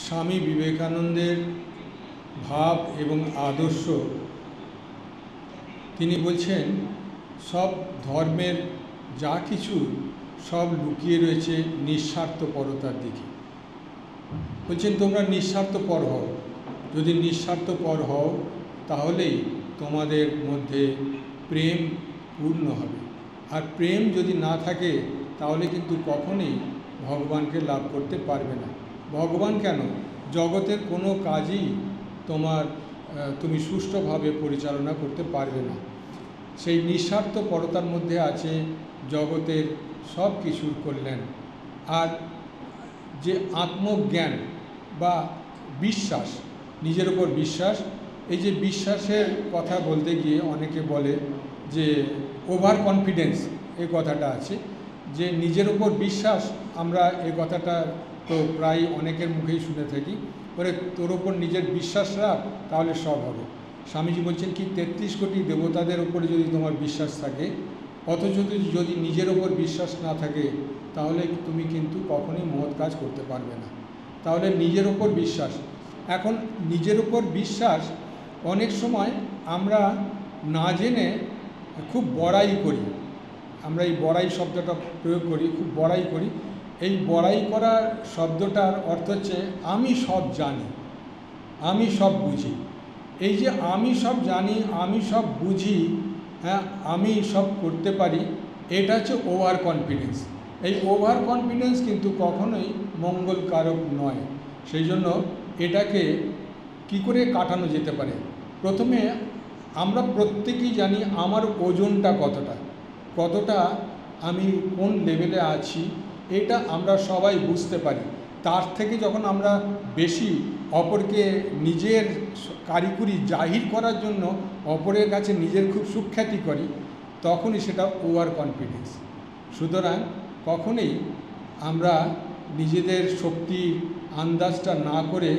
স্বামী বিবেকানন্দের ভাব এবং আদর্শ। তিনি বলছেন সব ধর্মের যা কিছু সব লুকিয়ে রয়েছে নিঃস্বার্থপরতার দিকে। বলছেন তোমরা নিঃস্বার্থপর হও, যদি নিঃস্বার্থপর হও তাহলেই তোমাদের মধ্যে প্রেম পূর্ণ হবে। আর প্রেম যদি না থাকে তাহলে কিন্তু কখনোই ভগবানকে লাভ করতে পারবে না। ভগবান কেন, জগতের কোনো কাজই তুমি সুষ্ঠুভাবে পরিচালনা করতে পারবে না। সেই নিঃস্বার্থপরতার মধ্যে আছে জগতের সব কিছুর কল্যাণ। আর যে আত্মজ্ঞান বা বিশ্বাস, নিজের উপর বিশ্বাস, এই যে বিশ্বাসের কথা বলতে গিয়ে অনেকে বলে যে ওভার কনফিডেন্স, এই কথাটা আছে যে নিজের উপর বিশ্বাস। আমরা এই কথাটা তো প্রায় অনেকের মুখেই শুনে থাকি, বলে তোর ওপর নিজের বিশ্বাস রাখ তাহলে সব হবে। স্বামীজি বলছেন কি 33 কোটি দেবতাদের উপরে যদি তোমার বিশ্বাস থাকে, অথচ যদি নিজের ওপর বিশ্বাস না থাকে তাহলে তুমি কিন্তু কখনোই মহৎ কাজ করতে পারবে না। তাহলে নিজের ওপর বিশ্বাস। এখন নিজের ওপর বিশ্বাস অনেক সময় আমরা না জেনে খুব বড়াই করি। আমরা এই বড়াই শব্দটা প্রয়োগ করি, খুব বড়াই করি। এই বড়াই করার শব্দটার অর্থ হচ্ছে আমি সব জানি, আমি সব বুঝি। এই যে আমি সব জানি, আমি সব বুঝি, হ্যাঁ, আমি সব করতে পারি, এটা হচ্ছে ওভার কনফিডেন্স। এই ওভার কনফিডেন্স কিন্তু কখনোই মঙ্গলকারক নয়। সেই জন্য এটাকে কি করে কাটানো যেতে পারে? প্রথমে আমরা প্রত্যেকেই জানি আমার ওজনটা কতটা আমি কোন লেভেলে আছি, এটা আমরা সবাই বুঝতে পারি। তার থেকে যখন আমরা বেশি অপরকে নিজের কারিকুরি জাহির করার জন্য অপরের কাছে নিজের খুব সুখ্যাতি করি, তখনই সেটা ওভার কনফিডেন্স। সুতরাং কখনোই আমরা নিজেদের শক্তি আন্দাজটা না করে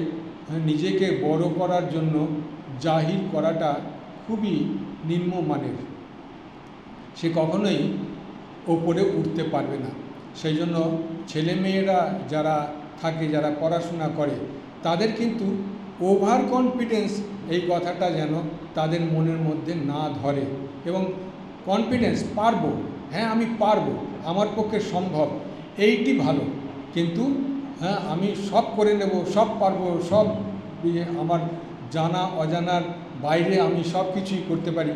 নিজেকে বড় করার জন্য জাহির করাটা খুবই নিম্নমানের। সে কখনোই ওপরে উঠতে পারবে না। সেই জন্য ছেলেমেয়েরা যারা থাকে, যারা পড়াশোনা করে, তাদের কিন্তু ওভার কনফিডেন্স এই কথাটা যেন তাদের মনের মধ্যে না ধরে। এবং কনফিডেন্স, পারবো, হ্যাঁ আমি পারবো, আমার পক্ষে সম্ভব, এইটি ভালো। কিন্তু হ্যাঁ আমি সব করে নেব, সব পারবো, সব আমার জানা অজানার বাইরে আমি সব কিছুই করতে পারি,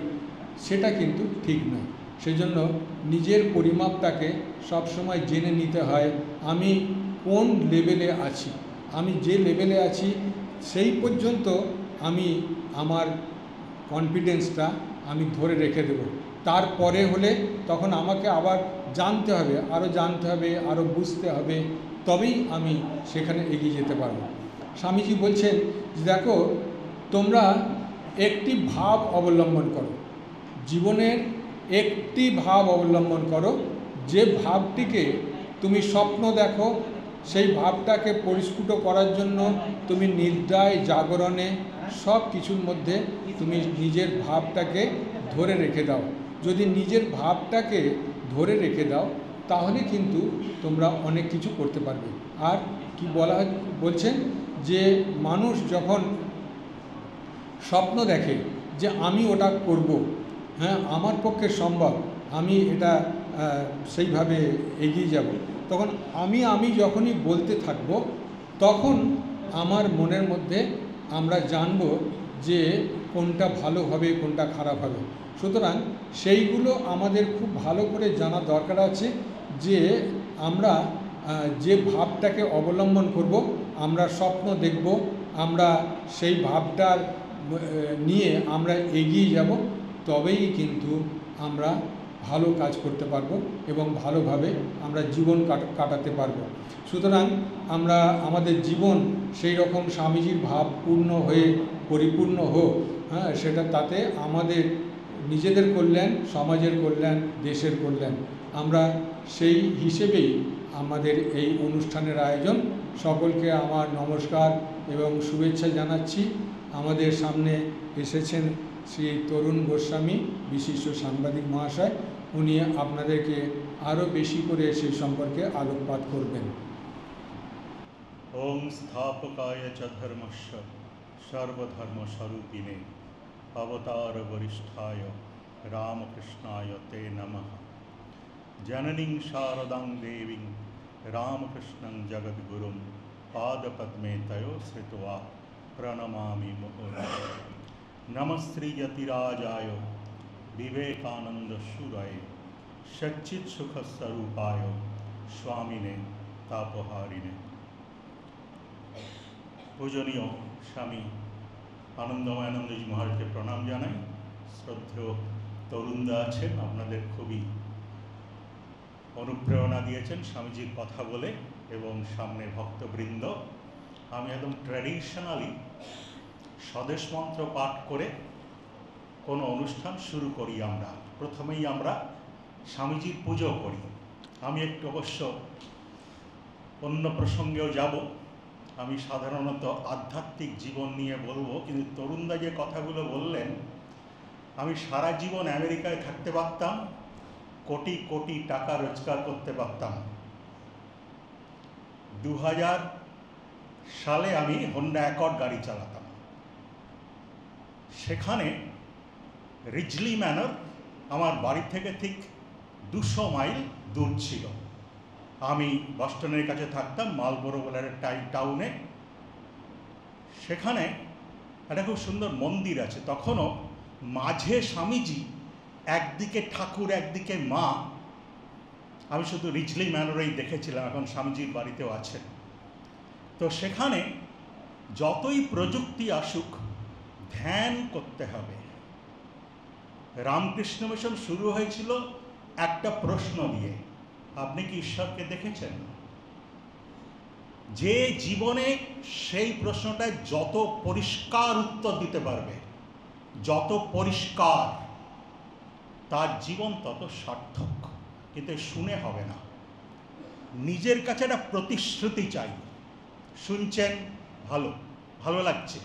সেটা কিন্তু ঠিক নয়। সেই জন্য নিজের পরিমাপটাকে সবসময় জেনে নিতে হয়। আমি কোন লেভেলে আছি, আমি যে লেভেলে আছি সেই পর্যন্ত আমি আমার কনফিডেন্সটা আমি ধরে রেখে দেব। তারপরে হলে তখন আমাকে আবার জানতে হবে, আরও বুঝতে হবে, তবেই আমি সেখানে এগিয়ে যেতে পারব। স্বামীজি বলছেন দেখো, তোমরা একটি ভাব অবলম্বন করো, জীবনের একটি ভাব অবলম্বন করো, যে ভাবটিকে তুমি স্বপ্ন দেখো, সেই ভাবটাকে পরিস্ফুট করার জন্য তুমি নিদ্রায় জাগরণে সব কিছুর মধ্যে তুমি নিজের ভাবটাকে ধরে রেখে দাও। যদি নিজের ভাবটাকে ধরে রেখে দাও তাহলে কিন্তু তোমরা অনেক কিছু করতে পারবে। আর কি বলছেন যে মানুষ যখন স্বপ্ন দেখে যে আমি ওটা করব, হ্যাঁ আমার পক্ষে সম্ভব, আমি এটা সেইভাবে এগিয়ে যাব, তখন আমি যখনই বলতে থাকব তখন আমার মনের মধ্যে আমরা জানব যে কোনটা ভালো হবে, কোনটা খারাপ হবে। সুতরাং সেইগুলো আমাদের খুব ভালো করে জানা দরকার আছে যে আমরা যে ভাবটাকে অবলম্বন করব, আমরা স্বপ্ন দেখব, আমরা সেই ভাবটার নিয়ে আমরা এগিয়ে যাব, তবেই কিন্তু আমরা ভালো কাজ করতে পারবো এবং ভালোভাবে আমরা জীবন কাটাতে পারবো। সুতরাং আমরা আমাদের জীবন সেই রকম স্বামীজির ভাবপূর্ণ হয়ে পরিপূর্ণ হোক, হ্যাঁ, সেটা তাতে আমাদের নিজেদের কল্যাণ, সমাজের কল্যাণ, দেশের কল্যাণ। আমরা সেই হিসেবেই আমাদের এই অনুষ্ঠানের আয়োজন। সকলকে আমার নমস্কার এবং শুভেচ্ছা জানাচ্ছি। আমাদের সামনে এসেছেন শ্রী তরুণ গোস্বামী, বিশিষ্ট সাংবাদিক মহাশয়। উনি আপনাদেরকে আরও বেশি করে সেই সম্পর্কে আলোকপাত করবেন। ओं स्थापकाय च धर्मस्य सर्वधर्मस्वरूपिणे अवतार वरिष्ठाय रामकृष्णाय ते नमः। जननीं शारदां देवीं रामकृष्णं जगद्गुरुं पादपद्मे तयो श्रित्वा प्रणमामि मुहुर्मुहुः। नमस्त्रियतिराजाय विवेकानंदशूराय सच्चित्सुखस्वरूपाय स्वामिने तापहारिणे। पूजनीय स्वामी आनंदमयानंदजी महाराजকে प्रणाम জানাই। শ্রদ্ধেয় তরুণদা আছেন, আপনাদের খুবই অনুপ্রেরণা দিয়েছেন স্বামীজির কথা বলে, এবং সামনে ভক্তবৃন্দ। আমি একদম ট্র্যাডিশনালি স্বদেশ মন্ত্র পাঠ করে কোনো অনুষ্ঠান শুরু করি। আমরা প্রথমেই আমরা স্বামীজির পুজো করি। আমি একটু অবশ্য অন্য প্রসঙ্গেও যাব। আমি সাধারণত আধ্যাত্মিক জীবন নিয়ে বলবো, কিন্তু তরুণদা যে কথাগুলো বললেন, আমি সারা জীবন আমেরিকায় থাকতে পারতাম, কোটি কোটি টাকা রোজগার করতে পারতাম। 2000 সালে আমি হোন্ডা অ্যাকর্ড গাড়ি চালাতাম। সেখানে রিজলি ম্যানর আমার বাড়ি থেকে ঠিক 200 মাইল দূর ছিল। আমি বস্টনের কাছে থাকতাম, মালবোরো বলে একটা টাউনে। সেখানে একটা খুব সুন্দর মন্দির আছে। তখনও মাঝে স্বামীজি, একদিকে ঠাকুর একদিকে মা। আমি শুধু রিজলি ম্যানরেই দেখেছিলাম, এখন স্বামীজির বাড়িতেও আছেন। তো সেখানে যতই প্রযুক্তি আসুক, ধ্যান করতে হবে। রামকৃষ্ণ মিশন শুরু হয়েছিল একটা প্রশ্ন দিয়ে, আপনি কি ঈশ্বরকে দেখেছেন? যে জীবনে সেই প্রশ্নটায় যত পরিষ্কার উত্তর দিতে পারবে, যত পরিষ্কার, তার জীবন তত সার্থক। কিন্তু শুনে হবে না, নিজের কাছে একটা প্রতিশ্রুতি চাই। শুনছেন, ভালো ভালো লাগছে,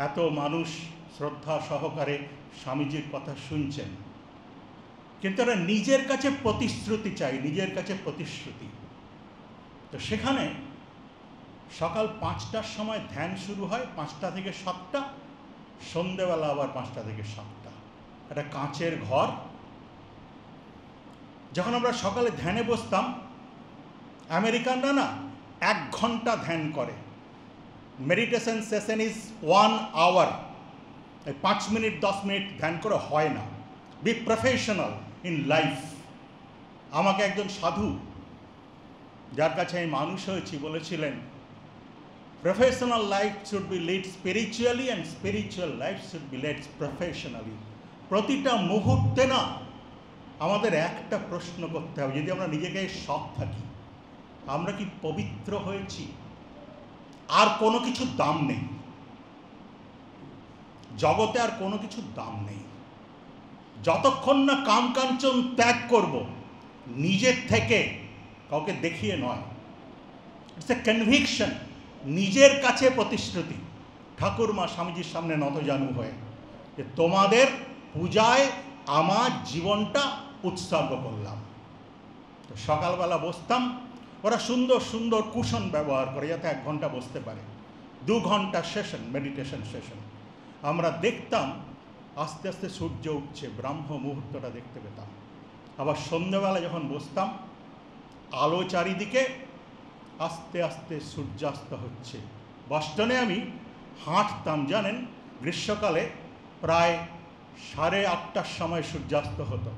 এত মানুষ শ্রদ্ধা সহকারে স্বামীজির কথা শুনছেন, কিন্তু একটা নিজের কাছে প্রতিশ্রুতি চাই, নিজের কাছে প্রতিশ্রুতি। তো সেখানে সকাল 5টার সময় ধ্যান শুরু হয়, 5টা থেকে 7টা, সন্ধ্যেবেলা আবার 5টা থেকে 7টা। একটা কাঁচের ঘর। যখন আমরা সকালে ধ্যানে বসতাম, আমেরিকানরা না 1 ঘন্টা ধ্যান করে। Meditation session is 1 hour. 5 মিনিট 10 মিনিট ধ্যান করে হয় না। Be professional in life. আমাকে একজন সাধু, যার কাছে আমি মানুষ হয়েছি, বলেছিলেন, professional life should be led spiritually and spiritual life should be led professionally. প্রতিটা মুহূর্তে না আমাদের একটা প্রশ্ন করতে হবে, যদি আমরা নিজেকে সৎ থাকি, আমরা কি পবিত্র হয়েছি? আর কোনো কিছুর দাম নেই জগতে, আর কোনো কিছুর দাম নেই। যতক্ষণ না কাম কাঞ্চন ত্যাগ করব, নিজের থেকে, কাউকে দেখিয়ে নয়। ইটস এ কনভিকশন, নিজের কাছে প্রতিশ্রুতি। ঠাকুরমা স্বামীজির সামনে নতজানু হয়ে, যে তোমাদের পূজায় আমার জীবনটা উৎসর্গ করলাম। তো সকালবেলা বসতাম, ওরা সুন্দর সুন্দর কুশন ব্যবহার করে যাতে 1 ঘন্টা বসতে পারে। 2 ঘন্টা সেশন, মেডিটেশন সেশন। আমরা দেখতাম আস্তে আস্তে সূর্য উঠছে, ব্রাহ্ম মুহূর্তটা দেখতে পেতাম। আবার সন্ধ্যেবেলা যখন বসতাম, আলো চারিদিকে, আস্তে আস্তে সূর্যাস্ত হচ্ছে। বস্টনে আমি হাঁটতাম, জানেন, গ্রীষ্মকালে প্রায় 8:30টার সময় সূর্যাস্ত হতো।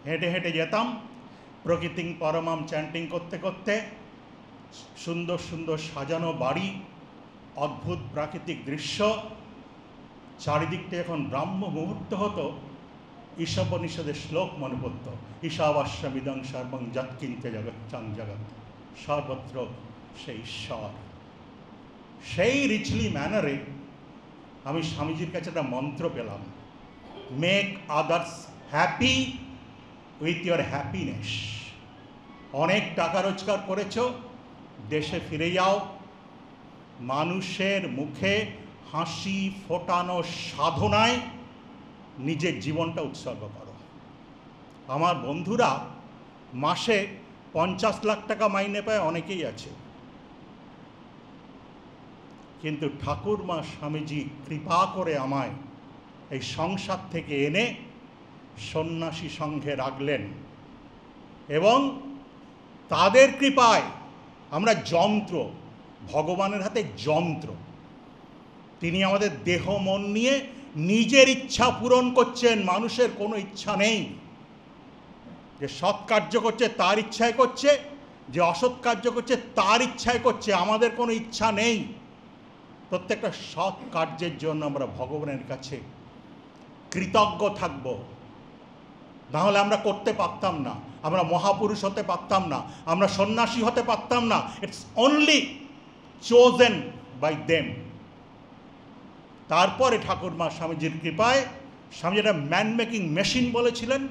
হেঁটে হেঁটে যেতাম, প্রকৃতিং পরমাম চ্যান্টিং করতে করতে। সুন্দর সুন্দর সাজানো বাড়ি, অদ্ভুত প্রাকৃতিক দৃশ্য, চারিদিকটা যখন ব্রাহ্ম মুহূর্ত হতো, ঈশোপনিষদের শ্লোক মনে পড়ত, ঈশাবাস্যমিদং সর্বং যৎকিঞ্চ জগচ্চাং জগৎ, সর্বত্র সেই ঈশ্বর। সেই রিচলি ম্যানারে আমি স্বামীজির কাছে একটা মন্ত্র পেলাম, make others happy with your happiness. অনেক টাকা রোজগার করেছ, দেশে ফিরে যাও, মানুষের মুখে হাসি ফোটানো সাধনায় নিজের জীবনটা উৎসর্গ করো। আমার বন্ধুরা মাসে 50 লাখ টাকা মাইনে পায়, অনেকেই আছে। কিন্তু ঠাকুরমা স্বামীজি কৃপা করে আমায় এই সংসার থেকে এনে সন্ন্যাসী সংঘে রাখলেন এবং তাদের কৃপায় আমরা যন্ত্র, ভগবানের হাতে যন্ত্র। তিনি আমাদের দেহ মন নিয়ে নিজের ইচ্ছা পূরণ করছেন, মানুষের কোনো ইচ্ছা নেই। যে সৎ কার্য করছে তার ইচ্ছায় করছে, যে অসৎ কার্য করছে তার ইচ্ছায় করছে, আমাদের কোনো ইচ্ছা নেই। প্রত্যেকটা সৎ কার্যের জন্য আমরা ভগবানের কাছে কৃতজ্ঞ থাকব, নাহলে আমরা করতে পারতাম না, আমরা মহাপুরুষ হতে পারতাম না, আমরা সন্ন্যাসী হতে পারতাম না। It's only chosen by them. তারপরে ঠাকুরমা স্বামীজির কৃপায়, স্বামীজি একটা ম্যান মেকিং মেশিন বলেছিলেন,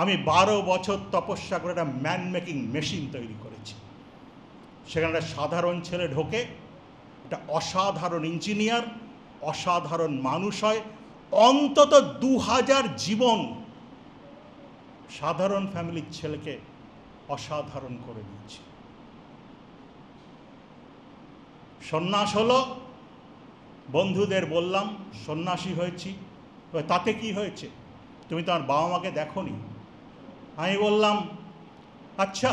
আমি 12 বছর তপস্যা করে একটা ম্যান মেকিং মেশিন তৈরি করেছি। সেখানে একটা সাধারণ ছেলে ঢোকে, একটা অসাধারণ ইঞ্জিনিয়ার, অসাধারণ মানুষ হয়, অন্তত 2000 জীবন সাধারণ ফ্যামিলির ছেলেকে অসাধারণ করে দিয়েছে। সন্ন্যাস হলো, বন্ধুদের বললাম সন্ন্যাসী হয়েছি, তাতে কি হয়েছে, তুমি তোমার বাবা মাকে দেখোনি। আমি বললাম আচ্ছা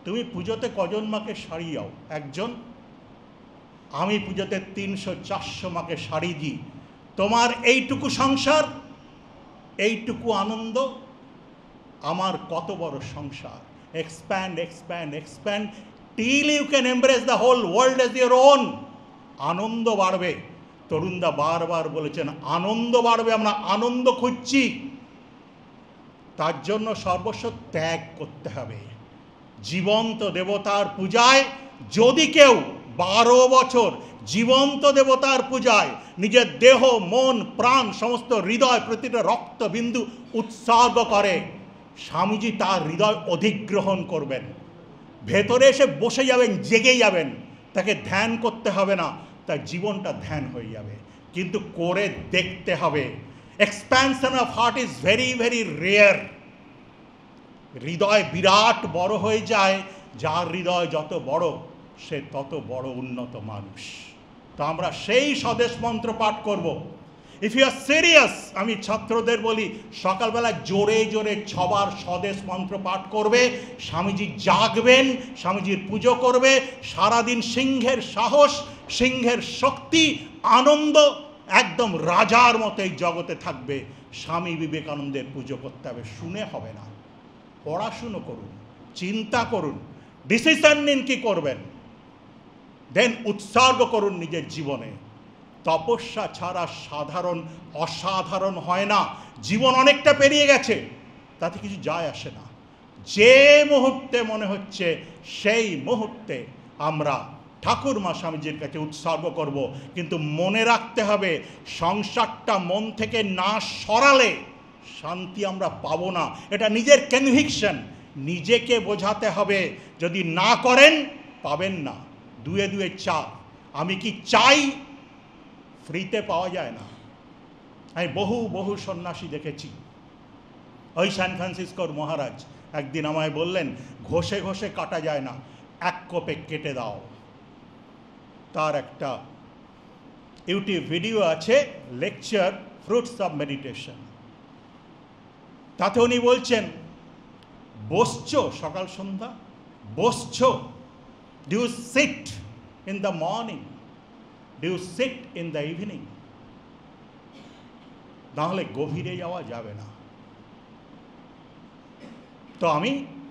তুমি পুজোতে কজন মাকে শাড়ি দাও? একজন। আমি পুজোতে 300-400 মাকে শাড়ি দিই। তোমার এইটুকু সংসার, এইটুকু আনন্দ, আমার কত বড় সংসার। Expand expand expand till you can embrace the whole world as your own. আনন্দ বাড়বে। তরুণদা বারবার বলেছেন আনন্দ বাড়বে, আমরা আনন্দ খুঁজছি। তার জন্য সর্বস্ব ত্যাগ করতে হবে। জীবন্ত দেবতার পূজায় যদি কেউ 12 বছর জীবন্ত দেবতার পূজায় নিজের দেহ মন প্রাণ সমস্ত হৃদয় প্রতিটা রক্তবিন্দু উৎসর্গ করে, স্বামীজি তার হৃদয় অধিগ্রহণ করবেন, ভেতরে এসে বসে যাবেন, জেগে যাবেন। তাকে ধ্যান করতে হবে না, তার জীবনটা ধ্যান হয়ে যাবে। কিন্তু করে দেখতে হবে। Expansion of heart is very very rare. হৃদয় বিরাট বড় হয়ে যায়, যার হৃদয় যত বড় সে তত বড় উন্নত মানুষ। তো আমরা সেই স্বদেশ মন্ত্র পাঠ করব। ইফ ইউ আর সিরিয়াস, আমি ছাত্রদের বলি সকালবেলা জোরে জোরে 6 বার স্বদেশ মন্ত্র পাঠ করবে। স্বামীজি জাগবেন, স্বামীজির পুজো করবে। সারাদিন সিংহের সাহস, সিংহের শক্তি, আনন্দ, একদম রাজার মতো এই জগতে থাকবে। স্বামী বিবেকানন্দের পুজো করতে হবে, শুনে হবে না। পড়াশুনো করুন, চিন্তা করুন, ডিসিশন নিন কি করবেন, দেন উৎসর্গ করুন নিজের জীবনে। তপস্যা ছাড়া সাধারণ অসাধারণ হয় না। জীবন অনেকটা পেরিয়ে গেছে, তাতে কিছু যায় আসে না। যে মুহূর্তে মনে হচ্ছে সেই মুহূর্তে আমরা ঠাকুরমা স্বামীজির কাছে উৎসর্গ করব। কিন্তু মনে রাখতে হবে সংসারটা মন থেকে না সরালে শান্তি আমরা পাবো না। এটা নিজের কনভিকশন, নিজেকে বোঝাতে হবে। যদি না করেন পাবেন না। 2 এ 2 4। আমি কি চাই ফ্রিতে পাওয়া যায় না। আমি বহু বহু সন্ন্যাসী দেখেছি। ওই সান ফ্রান্সিসকোর মহারাজ একদিন আমায় বললেন ঘষে ঘষে কাটা যায় না, এক কোপে কেটে দাও। তার একটা ইউটিউব ভিডিও আছে, লেকচার ফ্রুটস অফ মেডিটেশন। তাতে উনি বলছেন বসছো সকাল সন্ধ্যা, বসছো, do you sit in the morning, do you sit in the evening? নাহলে গভীরে যাওয়া যাবে না। তো আমি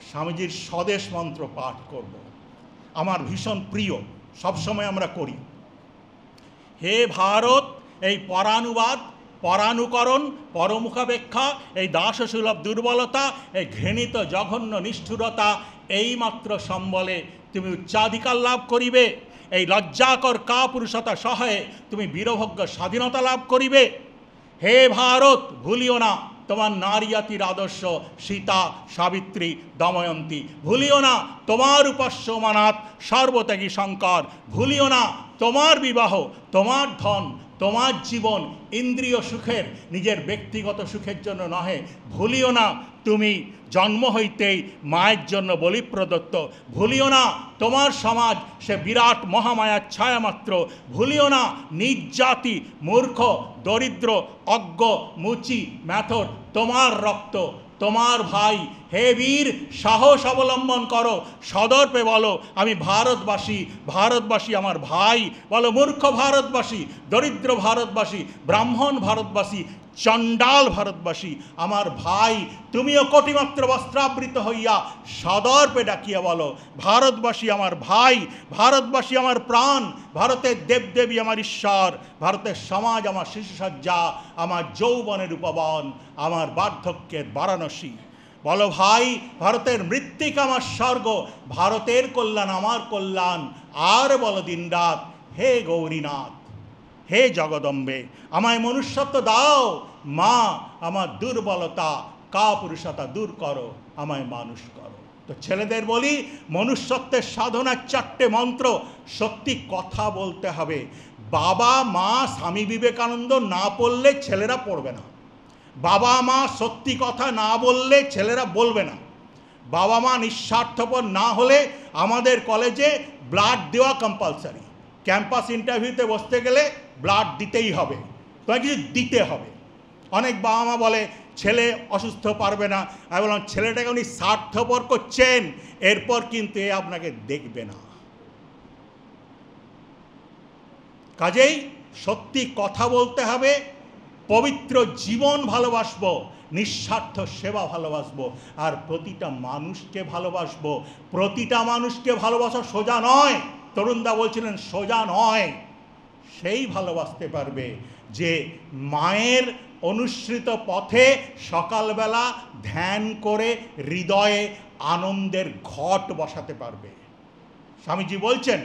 স্বামীজির স্বদেশ মন্ত্র পাঠ করব, আমার ভীষণ প্রিয়, সবসময় আমরা করি। হে ভারত, এই পরানুবাদ, পরানুকরণ, পরমুখাপেক্ষা, এই দাসসুলভ দুর্বলতা, এই ঘৃণিত জঘন্য নিষ্ঠুরতা এইমাত্র সম্বলে তুমি উচ্চাধিকার লাভ করিবে। এই লজ্জাকর কাপুরুষতা সহায়ে তুমি বীরভোগ্য স্বাধীনতা লাভ করিবে। হে ভারত, ভুলিও না তোমার নারী জাতির আদর্শ, সীতা, সাবিত্রী, দময়ন্তী। ভুলিও না তোমার উপাস্য মানাত, সর্বত্যাগী শঙ্কর। ভুলিও না তোমার বিবাহ, তোমার ধন, তোমার জীবন ইন্দ্রিয় সুখের, নিজের ব্যক্তিগত সুখের জন্য নহে। ভুলিও না তুমি জন্ম হইতেই মায়ের জন্য বলি প্রদত্ত। ভুলিও না তোমার সমাজ সে বিরাট মহামায়ার ছায়া মাত্র। ভুলিও না নিজ জাতি মূর্খ দরিদ্র অজ্ঞ মুচি ম্যাথর তোমার রক্ত তোমার ভাই। হে বীর, সাহস অবলম্বন করো, সদর্পে বলো আমি ভারতবাসী, ভারতবাসী আমার ভাই। বলো মূর্খ ভারতবাসী, দরিদ্র ভারতবাসী, ব্রাহ্মণ ভারতবাসী, চণ্ডাল ভারতবাসী আমার ভাই। তুমিও কোটিমাত্র বস্ত্রাবৃত হইয়া সদর্পে ডাকিয়া বলো ভারতবাসী আমার ভাই, ভারতবাসী আমার প্রাণ, ভারতের দেবদেবী আমার ঈশ্বর, ভারতের সমাজ আমার শিশুসজ্জা, আমার যৌবনের উপবন, আমার বার্ধক্যের বারাণসী। বলো ভাই, ভারতের মৃত্তিকা আমার স্বর্গ, ভারতের কল্যাণ আমার কল্যাণ। আর বলো দিনরাত হে গৌরীনাথ, হে জগদম্বে, আমায় মনুষ্যত্ব দাও। মা, আমার দুর্বলতা কাপুরুষতা দূর করো, আমায় মানুষ করো। তো ছেলেদের বলি, মনুষ্যত্বের সাধনার 4টে মন্ত্র সত্যি কথা বলতে হবে। বাবা মা স্বামী বিবেকানন্দ না পড়লে ছেলেরা পড়বে না। বাবা মা সত্যি কথা না বললে ছেলেরা বলবে না। বাবা মা নিঃস্বার্থপর না হলে আমাদের কলেজে ব্লাড দেওয়া কম্পালসারি। ক্যাম্পাস ইন্টারভিউতে বসতে গেলে ব্লাড দিতেই হবে, তোমায় কিছু দিতে হবে। অনেক বাবা মা বলে ছেলে অসুস্থ পারবে না। আমি বললাম ছেলেটাকে উনি স্বার্থপর করছেন, এরপর কিন্তু এ আপনাকে দেখবে না। কাজেই সত্যি কথা বলতে হবে, পবিত্র জীবন ভালোবাসবো, নিঃস্বার্থ সেবা ভালোবাসবো, আর প্রতিটা মানুষকে ভালোবাসবো। প্রতিটা মানুষকে ভালোবাসা সোজা নয়, তরুণদা বলছিলেন সোজা নয়। সেই ভালোবাসতে পারবে যে মায়ের অনুসৃত পথে সকালবেলা ধ্যান করে হৃদয়ে আনন্দের ঘট বসাতে পারবে। স্বামীজি বলছেন,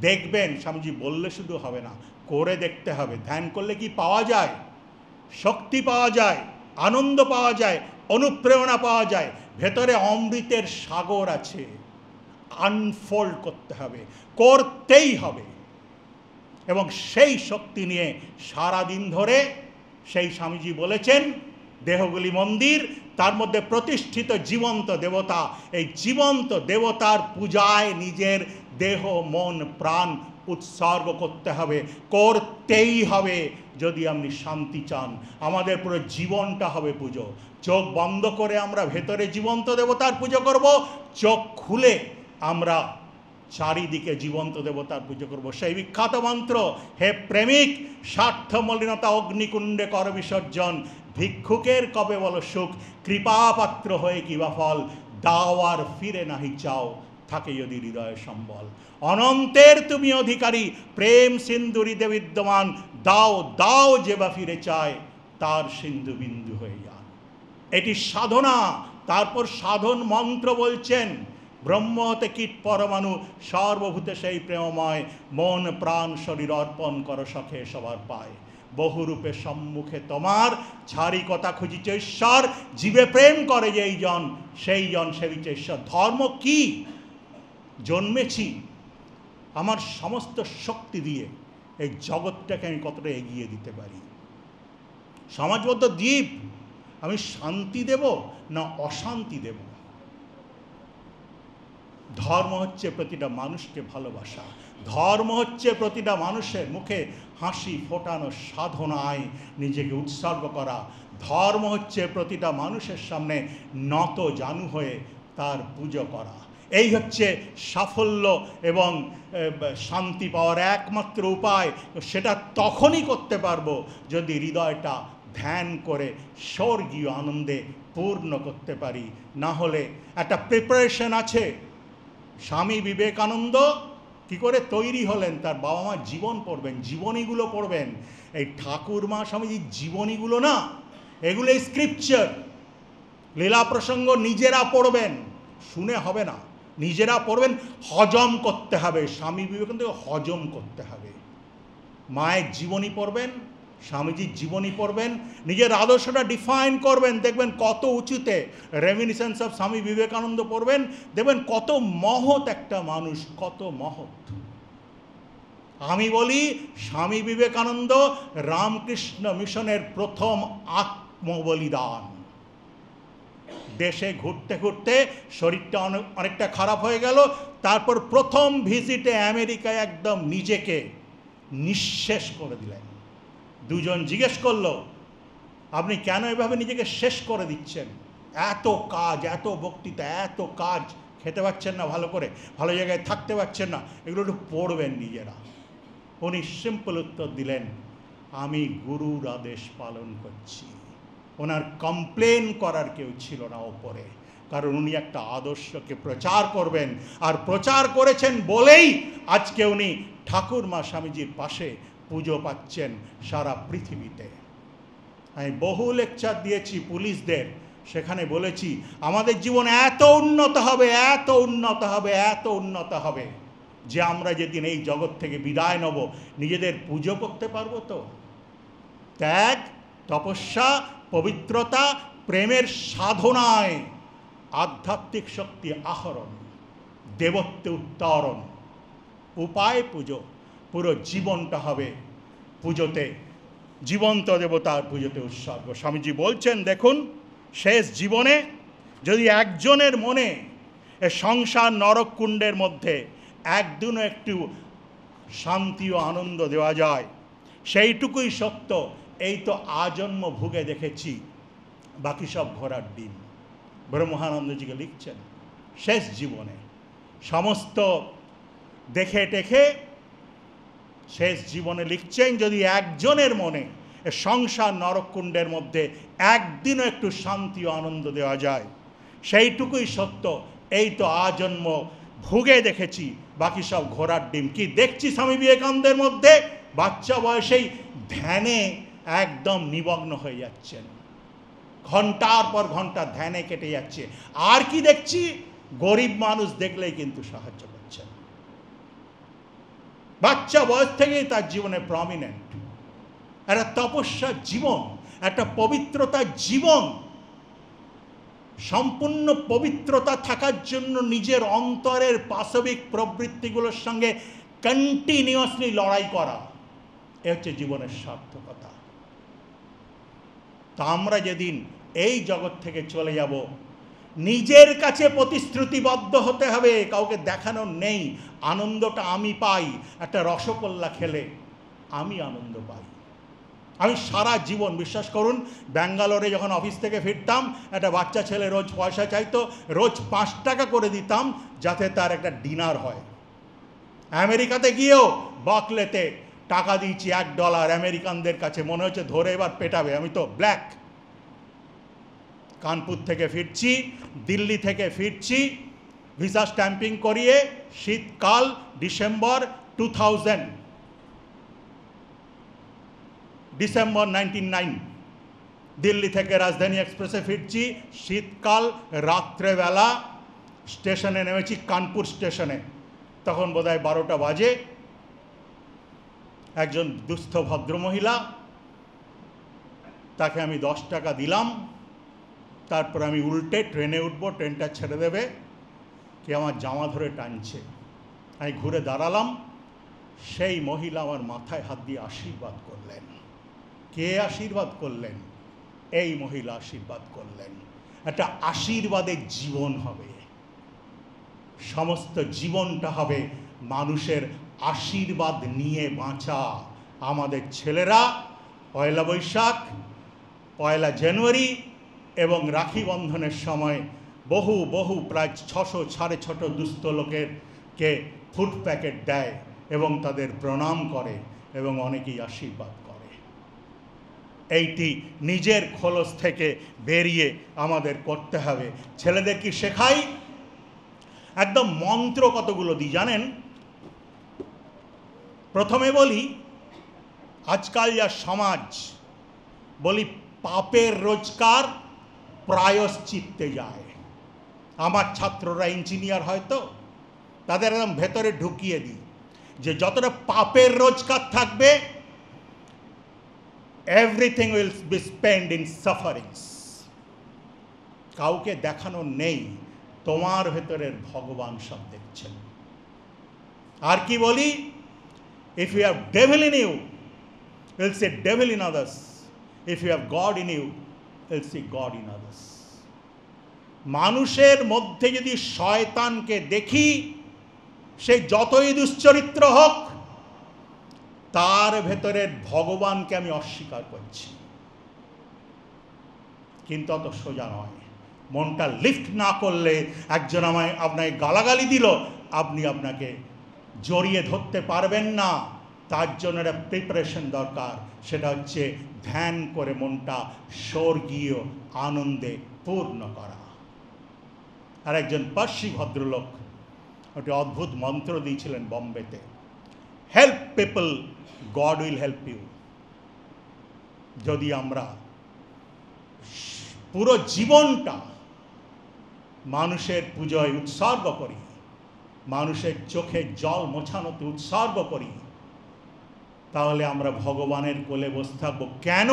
দেখবেন, স্বামীজি বললে শুধু হবে না, করে দেখতে হবে। ধ্যান করলে কি পাওয়া যায়? শক্তি পাওয়া যায়, আনন্দ পাওয়া যায়, অনুপ্রেরণা পাওয়া যায়। ভেতরে অমৃতের সাগর আছে। আনফোল্ড করতে হবে, করতেই হবে। এবং সেই শক্তি নিয়ে সারাদিন ধরে, সেই স্বামীজি বলেছেন দেহগুলি মন্দির, তার মধ্যে প্রতিষ্ঠিত জীবন্ত দেবতা, এই জীবন্ত দেবতার পূজায় নিজের দেহ মন প্রাণ উৎসর্গ করতে হবে, করতেই হবে। যদি আপনি শান্তি চান, আমাদের পুরো জীবনটা হবে পুজো। চোখ বন্ধ করে আমরা ভেতরে জীবন্ত দেবতার পুজো করব, চোখ খুলে আমরা চারিদিকে জীবন্ত দেবতার পুজো করব। সেই বিখ্যাত মন্ত্র, হে প্রেমিক, স্বার্থ মলিনতা অগ্নিকুণ্ডে কর বিসর্জন, ভিক্ষুকের কবে বলো সুখ, কৃপাপাত্র হয়ে কিবা ফল, দাও আর ফিরে নাহি চাও, থাকে যদি হৃদয়ে সম্বল। অনন্তের তুমি অধিকারী, প্রেম সিন্ধুরিতে বিদ্যমান, দাও দাও যে বা ফিরে চায়, তার সিন্ধু বিন্দু হয়ে যান। এটি সাধনা। তারপর সাধন মন্ত্র বলছেন, ব্রহ্ম হতে কীট পরমাণু, সর্বভূতে সেই প্রেমময়, মন প্রাণ শরীর অর্পণ কর সখে সবার পায়। বহুরূপে সম্মুখে তোমার, ছাড়ি কথা খুঁজিছে ঈশ্বর, জীবে প্রেম করে যেই জন, সেই জন সেবিছে ঈশ্বর। ধর্ম কি? জন্মেছি আমার সমস্ত শক্তি দিয়ে এই জগৎটাকে আমি কতটা এগিয়ে দিতে পারি। সমাজবদ্ধ দ্বীপ, আমি শান্তি দেব না অশান্তি দেব? ধর্ম হচ্ছে প্রতিটা মানুষকে ভালোবাসা। ধর্ম হচ্ছে প্রতিটা মানুষের মুখে হাসি ফোটানো, সাধনায় নিজেকে উৎসর্গ করা। ধর্ম হচ্ছে প্রতিটা মানুষের সামনে নত জানু হয়ে তার পুজো করা। এই হচ্ছে সাফল্য এবং শান্তি পাওয়ার একমাত্র উপায়। সেটা তখনই করতে পারবো যদি হৃদয়টা ধ্যান করে স্বর্গীয় আনন্দে পূর্ণ করতে পারি। না হলে একটা প্রিপারেশন আছে। স্বামী বিবেকানন্দ কি করে তৈরি হলেন? তার বাবা মা জীবন পড়বেন, জীবনীগুলো পড়বেন। এই ঠাকুরমা স্বামীজির জীবনীগুলো না, এগুলো স্ক্রিপচার, লীলা প্রসঙ্গ নিজেরা পড়বেন, শুনে হবে না, নিজেরা পড়বেন, হজম করতে হবে। স্বামী বিবেকানন্দকে হজম করতে হবে। মায়ের জীবনী পড়বেন, স্বামীজির জীবনী পড়বেন, নিজের আদর্শটা ডিফাইন করবেন, দেখবেন কত উঁচুতে। রেমিনিসেন্স অফ স্বামী বিবেকানন্দ পড়বেন, দেখবেন কত মহৎ একটা মানুষ, কত মহৎ। আমি বলি স্বামী বিবেকানন্দ রামকৃষ্ণ মিশনের প্রথম আত্মবলিদান। দেশে ঘুরতে ঘুরতে শরীরটা অনেকটা খারাপ হয়ে গেল, তারপর প্রথম ভিজিটে আমেরিকায় একদম নিজেকে নিঃশেষ করে দিলেন। দুজন জিজ্ঞেস করলো, আপনি কেন এভাবে নিজেকে শেষ করে দিচ্ছেন? এত কাজ, এত বক্তৃতা, এত কাজ, খেতে পাচ্ছেন না ভালো করে, ভালো জায়গায় থাকতে পাচ্ছেন না, এগুলো একটু পড়বেন নিজেরা। উনি সিম্পল উত্তর দিলেন, আমি গুরুর আদেশ পালন করছি। ওনার কমপ্লেন করার কেউ ছিল না ওপরে, কারণ উনি একটা আদর্শকে প্রচার করবেন, আর প্রচার করেছেন বলেই আজকে উনি ঠাকুরমা স্বামীজির পাশে পুজো পাচ্ছেন সারা পৃথিবীতে। আমি বহু লেকচার দিয়েছি পুলিশদের, সেখানে বলেছি আমাদের জীবন এত উন্নত হবে, এত উন্নত হবে, এত উন্নত হবে যে আমরা যেদিন এই জগৎ থেকে বিদায় নেব নিজেদের পুজো করতে পারবো তো। ত্যাগ, তপস্যা, পবিত্রতা, প্রেমের সাধনায় আধ্যাত্মিক শক্তি আহরণ, দেবত্বে উত্তরণ, উপায় পুজো। পুরো জীবনটা হবে পুজোতে, জীবন্ত দেবতার পুজোতে উৎসর্গ। স্বামীজি বলছেন, দেখুন, শেষ জীবনে যদি একজনের মনে এ সংসার নরককুণ্ডের মধ্যে একদিনও একটু শান্তি ও আনন্দ দেওয়া যায়, সেইটুকুই সত্য। এই তো আজন্ম ভুগে দেখেছি, বাকি সব ঘোড়ার ডিম। ব্রহ্মানন্দজিকে লিখছেন শেষ জীবনে সমস্ত দেখে টেখে শেষ জীবনে লিখছেন, যদি একজনের মনে সংসার নরককুণ্ডের মধ্যে একদিনও একটু শান্তি ও আনন্দ দেওয়া যায়, সেইটুকুই সত্য। এই তো আজন্ম ভুগে দেখেছি, বাকি সব ঘোড়ার ডিম। কি দেখছি স্বামী বিবেকানন্দের মধ্যে? বাচ্চা বয়সেই ধ্যানে একদম নিমগ্ন হয়ে যাচ্ছেন, ঘন্টার পর ঘন্টা ধ্যানে কেটে যাচ্ছে। আর কি দেখছি? গরিব মানুষ দেখলেই কিন্তু সাহায্য করছেন। বাচ্চা বয়স থেকেই তার জীবনে প্রমিনেন্ট একটা তপস্যার জীবন, একটা পবিত্রতার জীবন। সম্পূর্ণ পবিত্রতা থাকার জন্য নিজের অন্তরের পাশবিক প্রবৃত্তিগুলোর সঙ্গে কন্টিনিউয়াসলি লড়াই করা, এ হচ্ছে জীবনের সার্থকতা। তা আমরা যেদিন এই জগৎ থেকে চলে যাব, নিজের কাছে প্রতিশ্রুতিবদ্ধ হতে হবে, কাউকে দেখানোর নেই। আনন্দটা আমি পাই একটা রসগোল্লা খেলে, আমি আনন্দ পাই। আমি সারা জীবন, বিশ্বাস করুন, ব্যাঙ্গালোরে যখন অফিস থেকে ফিরতাম, একটা বাচ্চা ছেলে রোজ পয়সা চাইতো, রোজ 5 টাকা করে দিতাম যাতে তার একটা ডিনার হয়। আমেরিকাতে গিয়েও বাকলেতে টাকা দিয়েছি $1 আমেরিকানদের কাছে, মনে হচ্ছে ধরে এবার পেটাবে, আমি তো ব্ল্যাক। কানপুর থেকে ফিরছি, দিল্লি থেকে ফিরছি, ভিসা স্ট্যাম্পিং করিয়ে, শীতকাল, ডিসেম্বর 2000, ডিসেম্বর 1999, দিল্লি থেকে রাজধানী এক্সপ্রেসে ফিরছি, শীতকাল, রাত্রেবেলা স্টেশনে নেমেছি, কানপুর স্টেশনে। তখন বোধহয় 12টা বাজে। একজন দুস্থ ভদ্রমহিলা, তাকে আমি 10 টাকা দিলাম। তারপর আমি উল্টে ট্রেনে উঠবো, ট্রেনটা ছেড়ে দেবে, কে আমার জামা ধরে টানছে। আমি ঘুরে দাঁড়ালাম, সেই মহিলা আমার মাথায় হাত দিয়ে আশীর্বাদ করলেন। কে আশীর্বাদ করলেন? এই মহিলা আশীর্বাদ করলেন। একটা আশীর্বাদের জীবন হবে, সমস্ত জীবনটা হবে মানুষের আশীর্বাদ নিয়ে বাঁচা। আমাদের ছেলেরা পয়লা বৈশাখ, পয়লা জানুয়ারি এবং রাখি বন্ধনের সময় বহু বহু প্রায় 600 650 দুস্থ লোকেরকে ফুড প্যাকেট দেয় এবং তাদের প্রণাম করে এবং অনেকেই আশীর্বাদ করে। এইটি নিজের খোলস থেকে বেরিয়ে আমাদের করতে হবে। ছেলেদের কি শেখাই? একদম মন্ত্র কতগুলো দিই জানেন? প্রথমে বলি, আজকাল যা সমাজ, বলি পাপের রোজগার প্রায়শ্চিত্তে যায়। আমার ছাত্ররা ইঞ্জিনিয়ার হয়তো, তাদের একদম ভেতরে ঢুকিয়ে দিই যে যতটা পাপের রোজগার থাকবে, everything will be spend in sufferings. কাউকে দেখানো নেই, তোমার ভেতরের ভগবান সব দেখছেন। আর কি বলি? If you have devil in you, you'll see devil in others. If you have God in you, you'll see God in others. মানুষের মধ্যে যদি শয়তানকে দেখি, সে যতই দুশ্চরিত্র হোক, তার ভেতরের ভগবানকে আমি অস্বীকার করছি। কিন্তু অত সোজা নয়। মনটা লিফট না করলে একজন আপনাকে গালাগালি দিল, আপনি আপনাকে জড়িয়ে ধরতে পারবেন না। তার জন্য একটা প্রিপারেশন দরকার, সেটা হচ্ছে ধ্যান করে মনটা স্বর্গীয় আনন্দে পূর্ণ করা। আর একজন পার্সি ভদ্রলোক একটি অদ্ভুত মন্ত্র দিয়েছিলেন বম্বেতে, help people, God will help you. যদি আমরা পুরো জীবনটা মানুষের পূজায় উৎসর্গ করি, মানুষের চোখে জল মোছানোতে উৎসর্গ করি, তাহলে আমরা ভগবানের কোলে বসে থাকবো। কেন?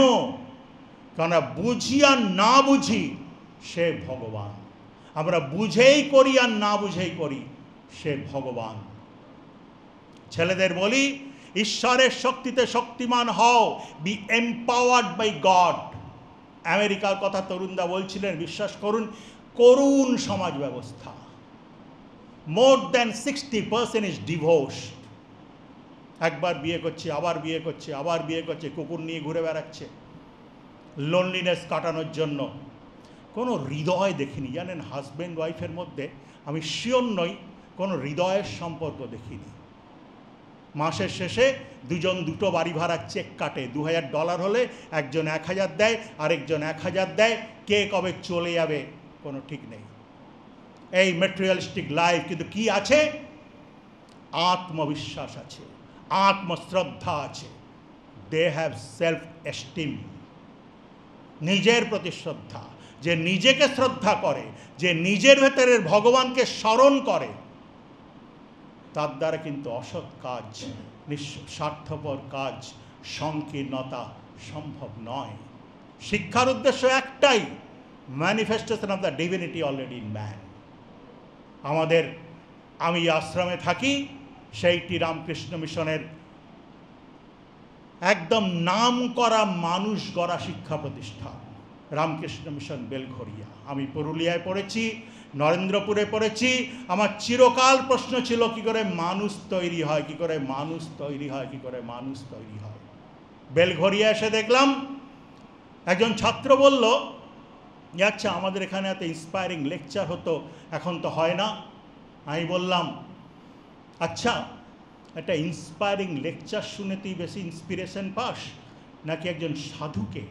কারণ বুঝি আর না বুঝি সে ভগবান। আমরা বুঝেই করি আর না বুঝেই করি, সে ভগবান। ছেলেদের বলি, ঈশ্বরের শক্তিতে শক্তিমান হও, বি এম্পাওয়ার্ড বাই গড। আমেরিকার কথা তরুণদা বলছিলেন, বিশ্বাস করুন, করুণ সমাজ ব্যবস্থা। More than 60% is divorce. একবার বিয়ে করছে, আবার বিয়ে করছে, আবার বিয়ে করছে, কুকুর নিয়ে ঘুরে বেড়াচ্ছে লোনলিনেস কাটানোর জন্য। কোনো হৃদয় দেখিনি, জানেন, হাজব্যান্ড ওয়াইফের মধ্যে আমি শিওর নই কোনো হৃদয়ের সম্পর্ক দেখিনি। মাসের শেষে দুজন দুটো বাড়ি ভাড়ার চেক কাটে, $2000 হলে একজন 1000 দেয়, আরেকজন 1000 দেয়। কে কবে চলে যাবে কোনো ঠিক নেই। এই ম্যাটেরিয়ালিস্টিক লাইফ। কিন্তু কি আছে? আত্মবিশ্বাস আছে, আত্মশ্রদ্ধা আছে। দে হ্যাভ সেলফ এস্টিম, নিজের প্রতি শ্রদ্ধা। যে নিজেকে শ্রদ্ধা করে, যে নিজের ভেতরের ভগবানকে স্মরণ করে, তার দ্বারা কিন্তু অসৎ কাজ, স্বার্থপর কাজ, সংকীর্ণতা সম্ভব নয়। শিক্ষার উদ্দেশ্য একটাই, manifestation of the divinity already in man. আমি আশ্রমে থাকি, সেইটি রামকৃষ্ণ মিশনের একদম নাম করা মানুষ গড়া শিক্ষা প্রতিষ্ঠান, রামকৃষ্ণ মিশন বেলঘরিয়া। আমি পুরুলিয়ায় পড়েছি, নরেন্দ্রপুরে পড়েছি। আমার চিরকাল প্রশ্ন ছিল, কি করে মানুষ তৈরি হয়, কি করে মানুষ তৈরি হয়, কি করে মানুষ তৈরি হয়। বেলঘরিয়া এসে দেখলাম একজন ছাত্র বলল, আচ্ছা আমাদের এখানে এত ইন্সপায়ারিং লেকচার হতো, এখন তো হয় না। আমি বললাম, আচ্ছা একটা ইন্সপায়ারিং লেকচার শুনে তুই বেশি ইন্সপিরেশন পাস, নাকি একজন সাধুকে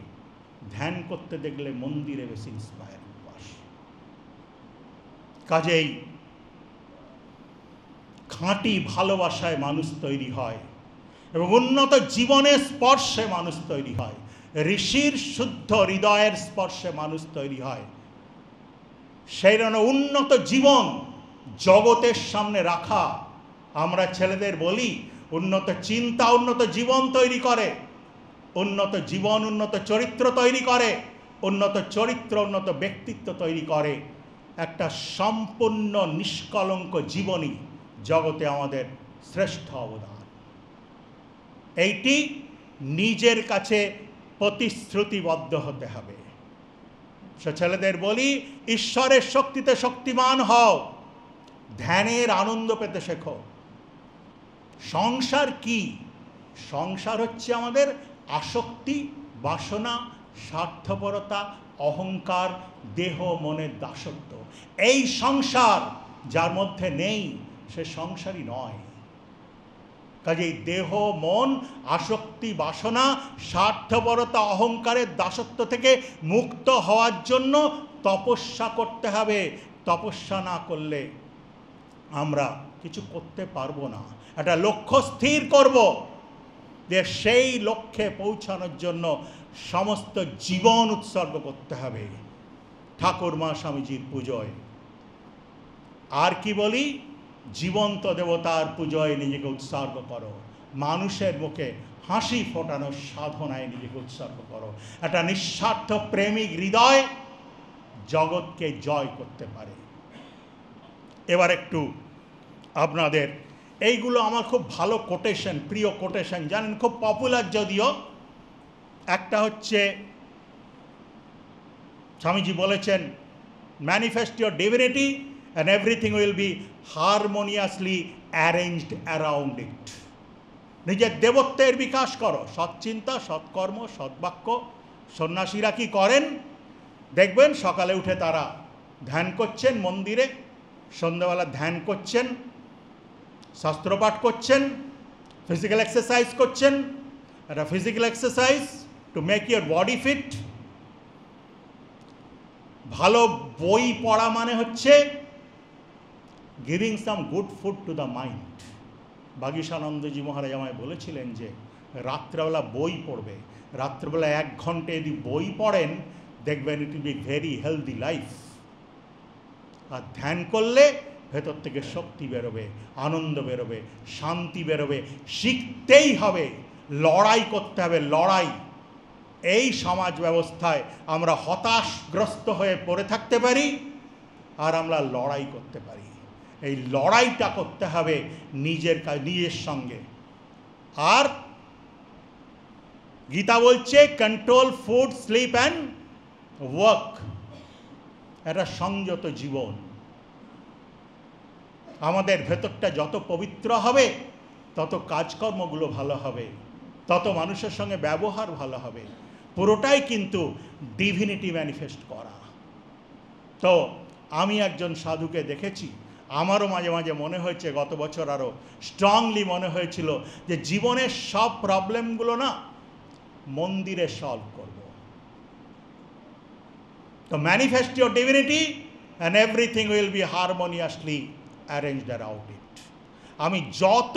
ধ্যান করতে দেখলে মন্দিরে বেশি ইন্সপায়ারিং পাস? কাজেই খাঁটি ভালোবাসায় মানুষ তৈরি হয় এবং উন্নত জীবনের স্পর্শে মানুষ তৈরি হয়। ঋষির শুদ্ধ হৃদয়ের স্পর্শে মানুষ তৈরি হয়। সেই জন্য উন্নত জীবন জগতের সামনে রাখা। আমরা ছেলেদের বলি, উন্নত চিন্তা উন্নত জীবন তৈরি করে, উন্নত জীবন উন্নত চরিত্র তৈরি করে, উন্নত চরিত্র উন্নত ব্যক্তিত্ব তৈরি করে। একটা সম্পূর্ণ নিষ্কলঙ্ক জীবনই জগতে আমাদের শ্রেষ্ঠ অবদান। এইটি নিজের কাছে প্রতিশ্রুতিবদ্ধ হতে হবে। সে ছেলেদের বলি, ঈশ্বরের শক্তিতে শক্তিমান হও, ধ্যানের আনন্দ পেতে শেখো। সংসার কি? সংসার হচ্ছে আমাদের আসক্তি, বাসনা, স্বার্থপরতা, অহংকার, দেহ মনের দাসত্ব। এই সংসার যার মধ্যে নেই, সে সংসারই নয়। কাজেই দেহ মন, আসক্তি, বাসনা, স্বার্থপরতা, অহংকারের দাসত্ব থেকে মুক্ত হওয়ার জন্য তপস্যা করতে হবে। তপস্যা না করলে আমরা কিছু করতে পারবো না। একটা লক্ষ্য স্থির করব, যে সেই লক্ষ্যে পৌঁছানোর জন্য সমস্ত জীবন উৎসর্গ করতে হবে ঠাকুরমা স্বামীজির পুজোয়। আর কি বলি? জীবন্ত দেবতার পুজোয় নিজেকে উৎসর্গ করো, মানুষের মুখে হাসি ফোটানোর সাধনায় নিজেকে উৎসর্গ করো। একটা নিঃস্বার্থ প্রেমিক হৃদয় জগৎকে জয় করতে পারে। এবার একটু আপনাদের এইগুলো আমার খুব ভালো কোটেশন, প্রিয় কোটেশন, জানেন, খুব পপুলার যদিও। একটা হচ্ছে স্বামীজি বলেছেন, manifest your divinity and everything will be harmoniously arranged around ইট। নিজের দেবত্বের বিকাশ করো, সৎচিন্তা, সৎকর্ম, সৎবাক্য। সন্ন্যাসীরা কি করেন দেখবেন, সকালে উঠে তারা ধ্যান করছেন মন্দিরে, সন্ধ্যাবেলা ধ্যান করছেন, শাস্ত্রপাঠ করছেন, ফিজিক্যাল এক্সারসাইজ করছেন। একটা physical exercise to make your body fit. ভালো বই পড়া মানে হচ্ছে giving some good food to the mind. Vagishanandaji Maharaj আমায় বলেছিলেন যে রাত্রেবেলা বই পড়বে, রাত্রেবেলা 1 ঘন্টা যদি বই পড়েন দেখবেন it will be very healthy life. আর ধ্যান করলে ভেতর থেকে শক্তি বেরোবে, আনন্দ বেরোবে, শান্তি বেরোবে। শিখতেই হবে, লড়াই করতে হবে, লড়াই। এই সমাজ ব্যবস্থায় আমরা হতাশগ্রস্ত হয়ে পড়ে থাকতে পারি, আর আমরা লড়াই করতে পারি। এই লড়াইটা করতে হবে নিজের সঙ্গে। আর গীতা বলছে control food, sleep and work. একটা সংযত জীবন। আমাদের ভেতরটা যত পবিত্র হবে তত কাজকর্মগুলো ভালো হবে, তত মানুষের সঙ্গে ব্যবহার ভালো হবে। পুরোটাই কিন্তু ডিভিনিটি ম্যানিফেস্ট করা। তো আমি একজন সাধুকে দেখেছি, আমারও মাঝে মাঝে মনে হয়েছে, গত বছর আরও স্ট্রংলি মনে হয়েছিল যে জীবনের সব প্রবলেমগুলো না মন্দিরে সলভ করব। তো manifest your divinity and everything will be harmoniously arranged around ইট। আমি যত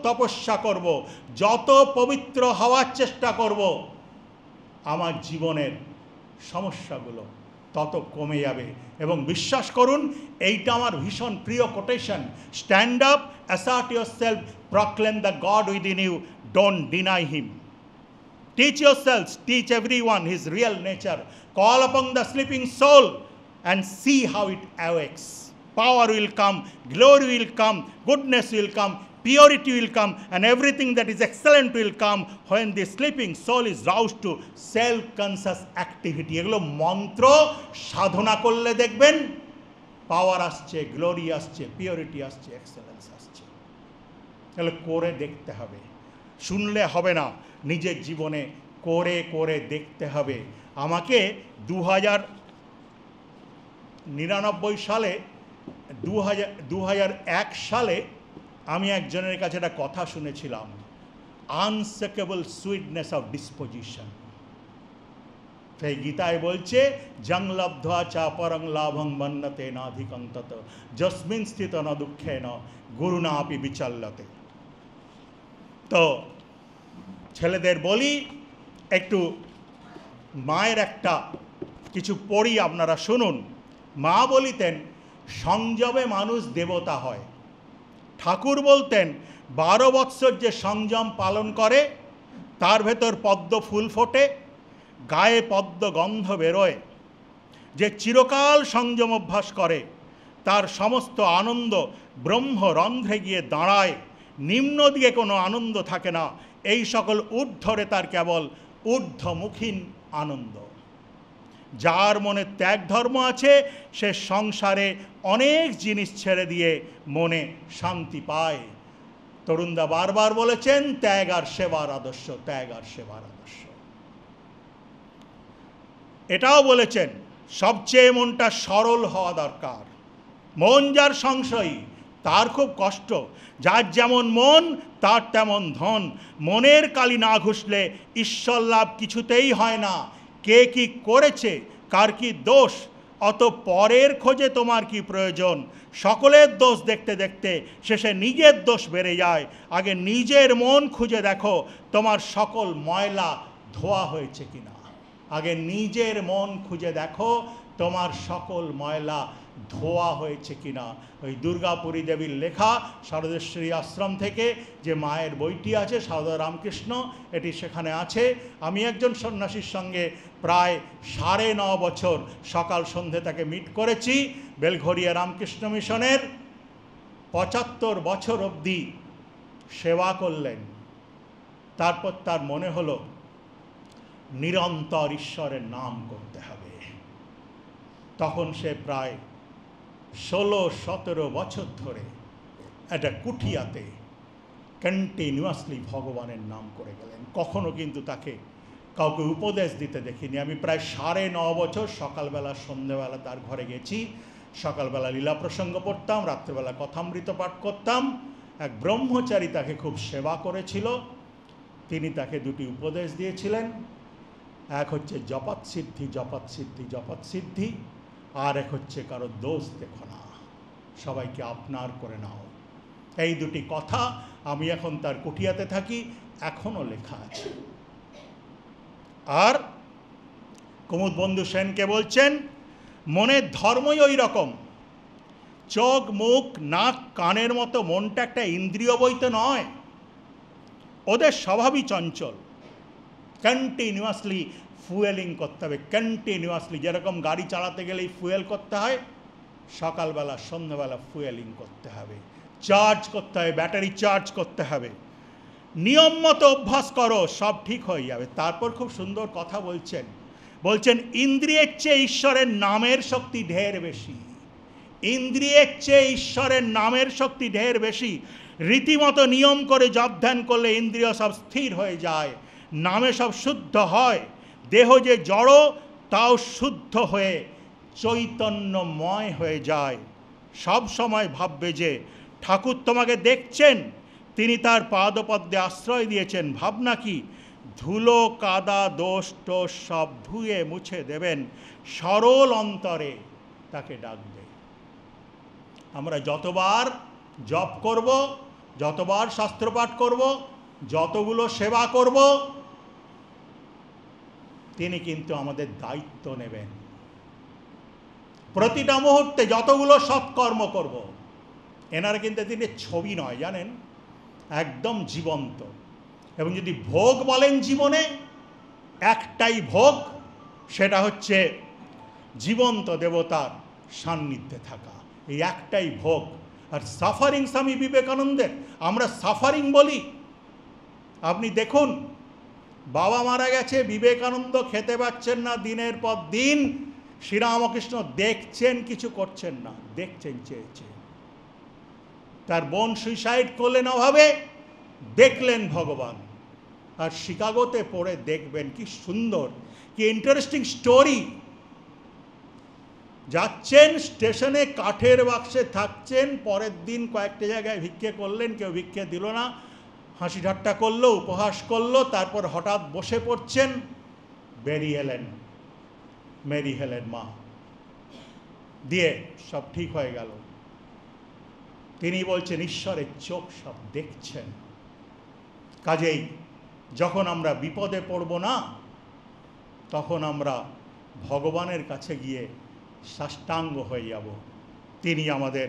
তপস্যা করব, যত পবিত্র হওয়ার চেষ্টা করব, আমার জীবনের সমস্যাগুলো তত কমে যাবে। এবং বিশ্বাস করুন, এইটা আমার ভীষণ প্রিয় quotation. Stand up, assert yourself, proclaim the God within you, don't deny him. Teach yourselves, teach everyone his real nature. Call upon the sleeping soul and see how it awakes. Power will come, glory will come, goodness will come, purity will come, and everything that is excellent will come when the sleeping soul is roused to self-conscious activity. এগুলো মন্ত্র সাধনা করলে দেখবেন পাওয়ার আসছে, glory আসছে, purity আসছে, excellence আসছে। এগুলো করে দেখতে হবে, শুনলে হবে না, নিজের জীবনে করে করে দেখতে হবে। আমাকে 2099 সালে 2001 সালে আমি একজনের কাছে একটা কথা শুনেছিলাম, আনসেকেবল সুইটনেস অফ ডিসপোজিশন। সেই গীতায় বলছে, জং লব্ধ্বা চা পরং লাভং মন্যতে নাধিকন্তত যস্মিন স্থিত ন দুঃখে ন গুরুনা আপি বিচল্যতে। তো ছেলেদের বলি, একটু মায়ের একটা কিছু পড়ি, আপনারা শুনুন। মা বলিতেন, সংযমে মানুষ দেবতা হয়। ঠাকুর বলতেন, 12 বৎসর যে সংযম পালন করে তার ভেতর পদ্ম ফুল ফোটে, গায়ে পদ্ম গন্ধ বেরোয়। যে চিরকাল সংযম অভ্যাস করে তার সমস্ত আনন্দ ব্রহ্মরন্ধ্রে গিয়ে দাঁড়ায়, নিম্ন দিকে কোনো আনন্দ থাকে না। এই সকল ঊর্ধ্বরে তার কেবল ঊর্ধ্বমুখীন আনন্দ। যার মনে ত্যাগ ধর্ম আছে সে সংসারে অনেক জিনিস ছেড়ে দিয়ে মনে শান্তি পায়। তরুণদা বারবার বলেছেন, ত্যাগ আর সেবার আদর্শ, ত্যাগ আর সেবার আদর্শ। এটাও বলেছেন, সবচেয়ে মনটা সরল হওয়া দরকার। মন যার সংশয়ী তার খুব কষ্ট, যার যেমন মন তার তেমন ধন। মনের কালি না ঘুষলে ঈশ্বর লাভ কিছুতেই হয় না। কে কি করেছে, কার কি দোষ, অত পরের খোঁজে তোমার কি প্রয়োজন। সকলের দোষ দেখতে দেখতে শেষে নিজের দোষ বেড়ে যায়। আগে নিজের মন খুঁজে দেখো তোমার সকল ময়লা ধোয়া হয়েছে কিনা। আগে নিজের মন খুঁজে দেখো তোমার সকল ময়লা ধোয়া হয়েছে কিনা। ওই দুর্গাপুরী দেবীর লেখা শারদেশ্বরী আশ্রম থেকে যে মায়ের বইটি আছে, সারদা রামকৃষ্ণ, এটি সেখানে আছে। আমি একজন সন্ন্যাসীর সঙ্গে প্রায় 9.5 বছর সকাল সন্ধে তাকে মিট করেছি। বেলঘরিয়া রামকৃষ্ণ মিশনের 75 বছর অবধি সেবা করলেন। তারপর তার মনে হলো নিরন্তর ঈশ্বরের নাম করতে হবে। তখন সে প্রায় 16-17 বছর ধরে একটা কুঠিয়াতে কন্টিনিউয়াসলি ভগবানের নাম করে গেলেন। কখনো কিন্তু তাকে কাউকে উপদেশ দিতে দেখিনি। আমি প্রায় 9.5 বছর সকালবেলা সন্ধ্যেবেলা তার ঘরে গেছি। সকালবেলা লীলা প্রসঙ্গ পড়তাম, রাত্রেবেলা কথামৃত পাঠ করতাম। এক ব্রহ্মচারী তাকে খুব সেবা করেছিল। তিনি তাকে দুটি উপদেশ দিয়েছিলেন। এক হচ্ছে জপৎ সিদ্ধি, জপৎ সিদ্ধি, জপৎ সিদ্ধি। আর এক হচ্ছে কারো দোষ দেখো না, সবাইকে আপনার করে নাও। এই দুটি কথা আমি এখন তার কুঠিয়াতে থাকি, এখনো লেখা আছে। আর কুমুদ বন্ধু সেনকে বলছেন মনের ধর্মই ওই রকম। চোখ, মুখ, নাক, কানের মতো মনটা একটা ইন্দ্রিয় বই তো নয়, ওদের স্বভাবই চঞ্চল। কন্টিনিউয়াসলি ফুয়েলিং করতে হবে, কন্টিনিউয়াসলি। যেরকম গাড়ি চালাতে গেলেই ফুয়েল করতে হয়, সকালবেলা সন্ধ্যাবেলা ফুয়েলিং করতে হবে, চার্জ করতে হবে, ব্যাটারি চার্জ করতে হবে। নিয়ম মতো অভ্যাস করো, সব ঠিক হয়ে যাবে। তারপর খুব সুন্দর কথা বলছেন ইন্দ্রিয়ের চেয়ে ঈশ্বরের নামের শক্তি ঢের বেশি। ইন্দ্রিয়ের চেয়ে ঈশ্বরের নামের শক্তি ঢের বেশি। রীতিমতো নিয়ম করে জপ ধ্যান করলে ইন্দ্রিয় সব স্থির হয়ে যায়, নামে সব শুদ্ধ হয়। দেহ যে জড় তাও শুদ্ধ হয়ে চৈতন্যময় হয়ে যায়। সব সময় ভাববে যে ঠাকুর তোমাকে দেখছেন, তিনি তার পাদপদ্মে আশ্রয় দিয়েছেন। ভাবনা কি? ধুলো কাদা দোষ টোষ সব ধুয়ে মুছে দেবেন, সরল অন্তরে তাকে ডাকবে। আমরা যতবার জপ করব, যতবার শাস্ত্রপাঠ করব, যতগুলো সেবা করব, তিনি কিন্তু আমাদের দায়িত্ব নেবেন। প্রতিটা মুহূর্তে যতগুলো সৎকর্ম করব, এনারা কিন্তু তিনি ছবি নয়, জানেন, একদম জীবন্ত। এবং যদি ভোগ বলেন জীবনে, একটাই ভোগ, সেটা হচ্ছে জীবন্ত দেবতার সান্নিধ্যে থাকা। এই একটাই ভোগ। আর সাফারিং স্বামী বিবেকানন্দের আমরা সাফারিং বলি। আপনি দেখুন, বাবা মারা গেছে, বিবেকানন্দ খেতে পাচ্ছেন না দিনের পর দিন, শ্রীরামকৃষ্ণ দেখছেন, কিছু করছেন না, দেখছেন চেয়েছে। তার বোন সুইসাইড করলেন অভাবে, দেখলেন ভগবান। আর শিকাগোতে পড়ে দেখবেন কি সুন্দর, কি ইন্টারেস্টিং স্টোরি। যাচ্ছেন স্টেশনে, কাঠের বাক্সে থাকছেন, পরের দিন কয়েকটা জায়গায় ভিক্ষে করলেন, কেউ ভিক্ষে দিল না, হাসি ঠাট্টা করলো, উপহাস করলো, তারপর হঠাৎ বসে পড়ছেন, বেরিয়ে এলেন মেরি হেলেন মা দিয়ে, সব ঠিক হয়ে গেল। তিনি বলছেন ঈশ্বরের চোখ সব দেখছেন। কাজেই যখন আমরা বিপদে পড়ব না, তখন আমরা ভগবানের কাছে গিয়ে সাষ্টাঙ্গ হয়ে যাব, তিনি আমাদের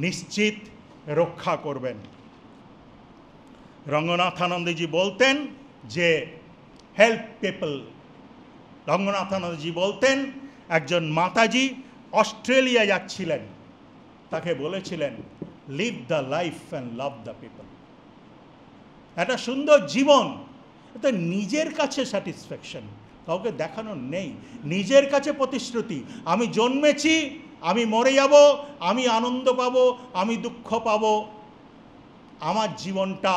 নিশ্চিত রক্ষা করবেন। রঙ্গনাথানন্দজি বলতেন যে হেল্প পিপল। রঙ্গনাথানন্দজি বলতেন একজন মাতাজি অস্ট্রেলিয়া যাচ্ছিলেন, তাকে বলেছিলেন live the life and love the people. একটা সুন্দর জীবন, এটা নিজের কাছে স্যাটিসফ্যাকশন, কাউকে দেখানোর নেই, নিজের কাছে প্রতিশ্রুতি। আমি জন্মেছি, আমি মরে যাব, আমি আনন্দ পাবো, আমি দুঃখ পাবো। আমার জীবনটা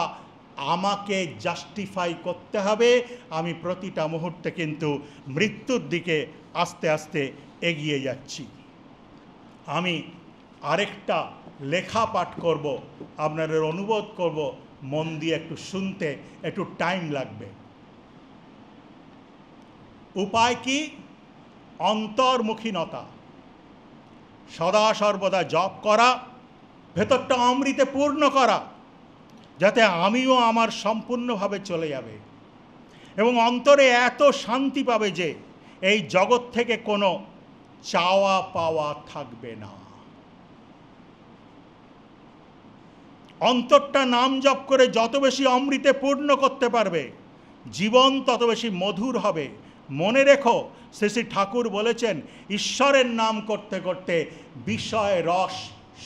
আমাকে জাস্টিফাই করতে হবে। আমি প্রতিটা মুহূর্তে কিন্তু মৃত্যুর দিকে আস্তে আস্তে এগিয়ে যাচ্ছি। আমি আরেকটা লেখা পাঠ করব, আপনাদের অনুরোধ করব মন দিয়ে একটু শুনতে, একটু টাইম লাগবে। উপায় কি? অন্তর্মুখীনতা, সদা সর্বদা জপ করা, ভেতরটা অমৃতে পূর্ণ করা, যাতে আমিও আমার সম্পূর্ণভাবে চলে যাবে এবং অন্তরে এত শান্তি পাবে যে এই জগৎ থেকে কোনো চাওয়া পাওয়া থাকবে না। অন্তরটা নাম জপ করে যত বেশি অমৃতে পূর্ণ করতে পারবে, জীবন তত বেশি মধুর হবে। মনে রেখো, শ্রী শ্রী ঠাকুর বলেছেন ঈশ্বরের নাম করতে করতে বিষয় রস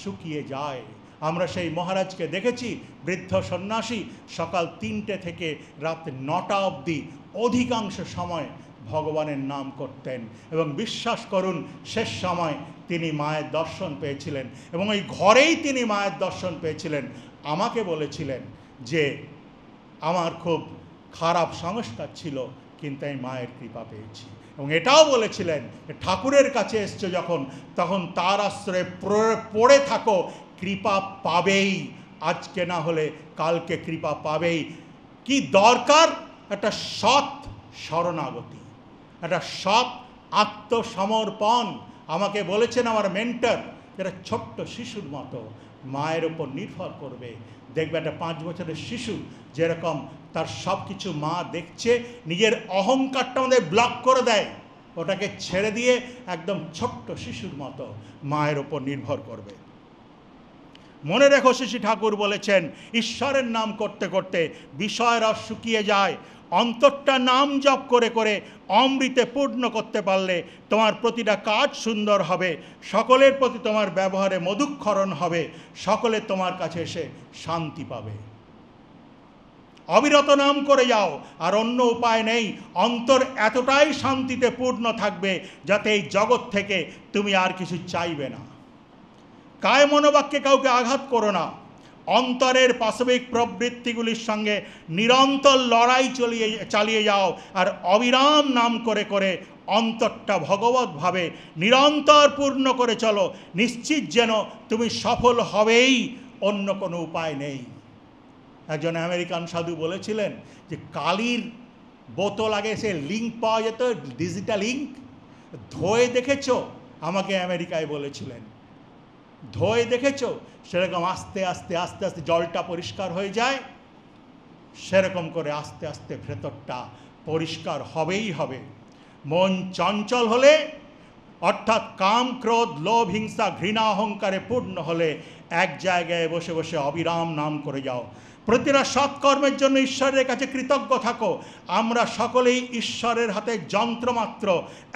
শুকিয়ে যায়, আমরা সেই মহারাজকে দেখেছি, বৃদ্ধ সন্ন্যাসী, সকাল 3টে থেকে রাত 9টা অবধি অধিকাংশ সময় ভগবানের নাম করতেন, এবং বিশ্বাস করুন শেষ সময় তিনি মায়ের দর্শন পেয়েছিলেন, এবং ওই ঘরেই তিনি মায়ের দর্শন পেয়েছিলেন। আমাকে বলেছিলেন যে আমার খুব খারাপ সংস্কার ছিল, কিন্তু আমি মায়ের কৃপা পেয়েছি। এবং এটাও বলেছিলেন ঠাকুরের কাছে এসছো যখন, তখন তার আশ্রয়ে পড়ে থাকো, কৃপা পাবেই, আজকে না হলে কালকে কৃপা পাবেই। কি দরকার? একটা সৎ শরণাগতি, একটা সৎ আত্মসমর্পণ। আমাকে বলেছেন আমার মেন্টর, যেটা ছোট্ট শিশুর মতো মায়ের ওপর নির্ভর করবে। দেখবে একটা 5 বছরের শিশু যেরকম তার সব কিছু মা দেখছে, নিজের অহংকারটা আমাদের ব্লক করে দেয়, ওটাকে ছেড়ে দিয়ে একদম ছোট্ট শিশুর মতো মায়ের ওপর নির্ভর করবে। মনে রেখো, শ্রী ঠাকুর বলেছেন ঈশ্বরের নাম করতে করতে বিষয়রা শুকিয়ে যায়। অন্তরটা নাম জপ করে করে অমৃতে পূর্ণ করতে পারলে তোমার প্রতিটা কাজ সুন্দর হবে, সকলের প্রতি তোমার ব্যবহারে মধুক্ষরণ হবে, সকলে তোমার কাছে এসে শান্তি পাবে। অবিরত নাম করে যাও, আর অন্য উপায় নেই। অন্তর এতটাই শান্তিতে পূর্ণ থাকবে যাতে এই জগৎ থেকে তুমি আর কিছু চাইবে না। কায় মনোবাক্যে কাউকে আঘাত করো না। অন্তরের পাশবিক প্রবৃত্তিগুলির সঙ্গে নিরন্তর লড়াই চালিয়ে যাও, আর অবিরাম নাম করে করে অন্তরটা ভগবতভাবে নিরন্তর পূর্ণ করে চলো। নিশ্চিত যেন তুমি সফল হবেই, অন্য কোনো উপায় নেই। একজন আমেরিকান সাধু বলেছিলেন যে কালির বোতল আগে সে লিঙ্ক পাওয়া যেত, ডিজিটাল ইঙ্ক, ধোয়ে দেখেছো? আমাকে আমেরিকায় বলেছিলেন, ধোয়ে দেখেছো? সেরকম আস্তে আস্তে আস্তে আস্তে জলটা পরিষ্কার হয়ে যায়, সেরকম করে আস্তে আস্তে ভেতরটা পরিষ্কার হবেই হবে। মন চঞ্চল হলে, অর্থাৎ কাম, ক্রোধ, লোভ, হিংসা, ঘৃণা, অহংকারে পূর্ণ হলে এক জায়গায় বসে বসে অবিরাম নাম করে যাও। প্রতিটা সৎকর্মের জন্য ঈশ্বরের কাছে কৃতজ্ঞ থাকো। আমরা সকলেই ঈশ্বরের হাতে যন্ত্রমাত্র,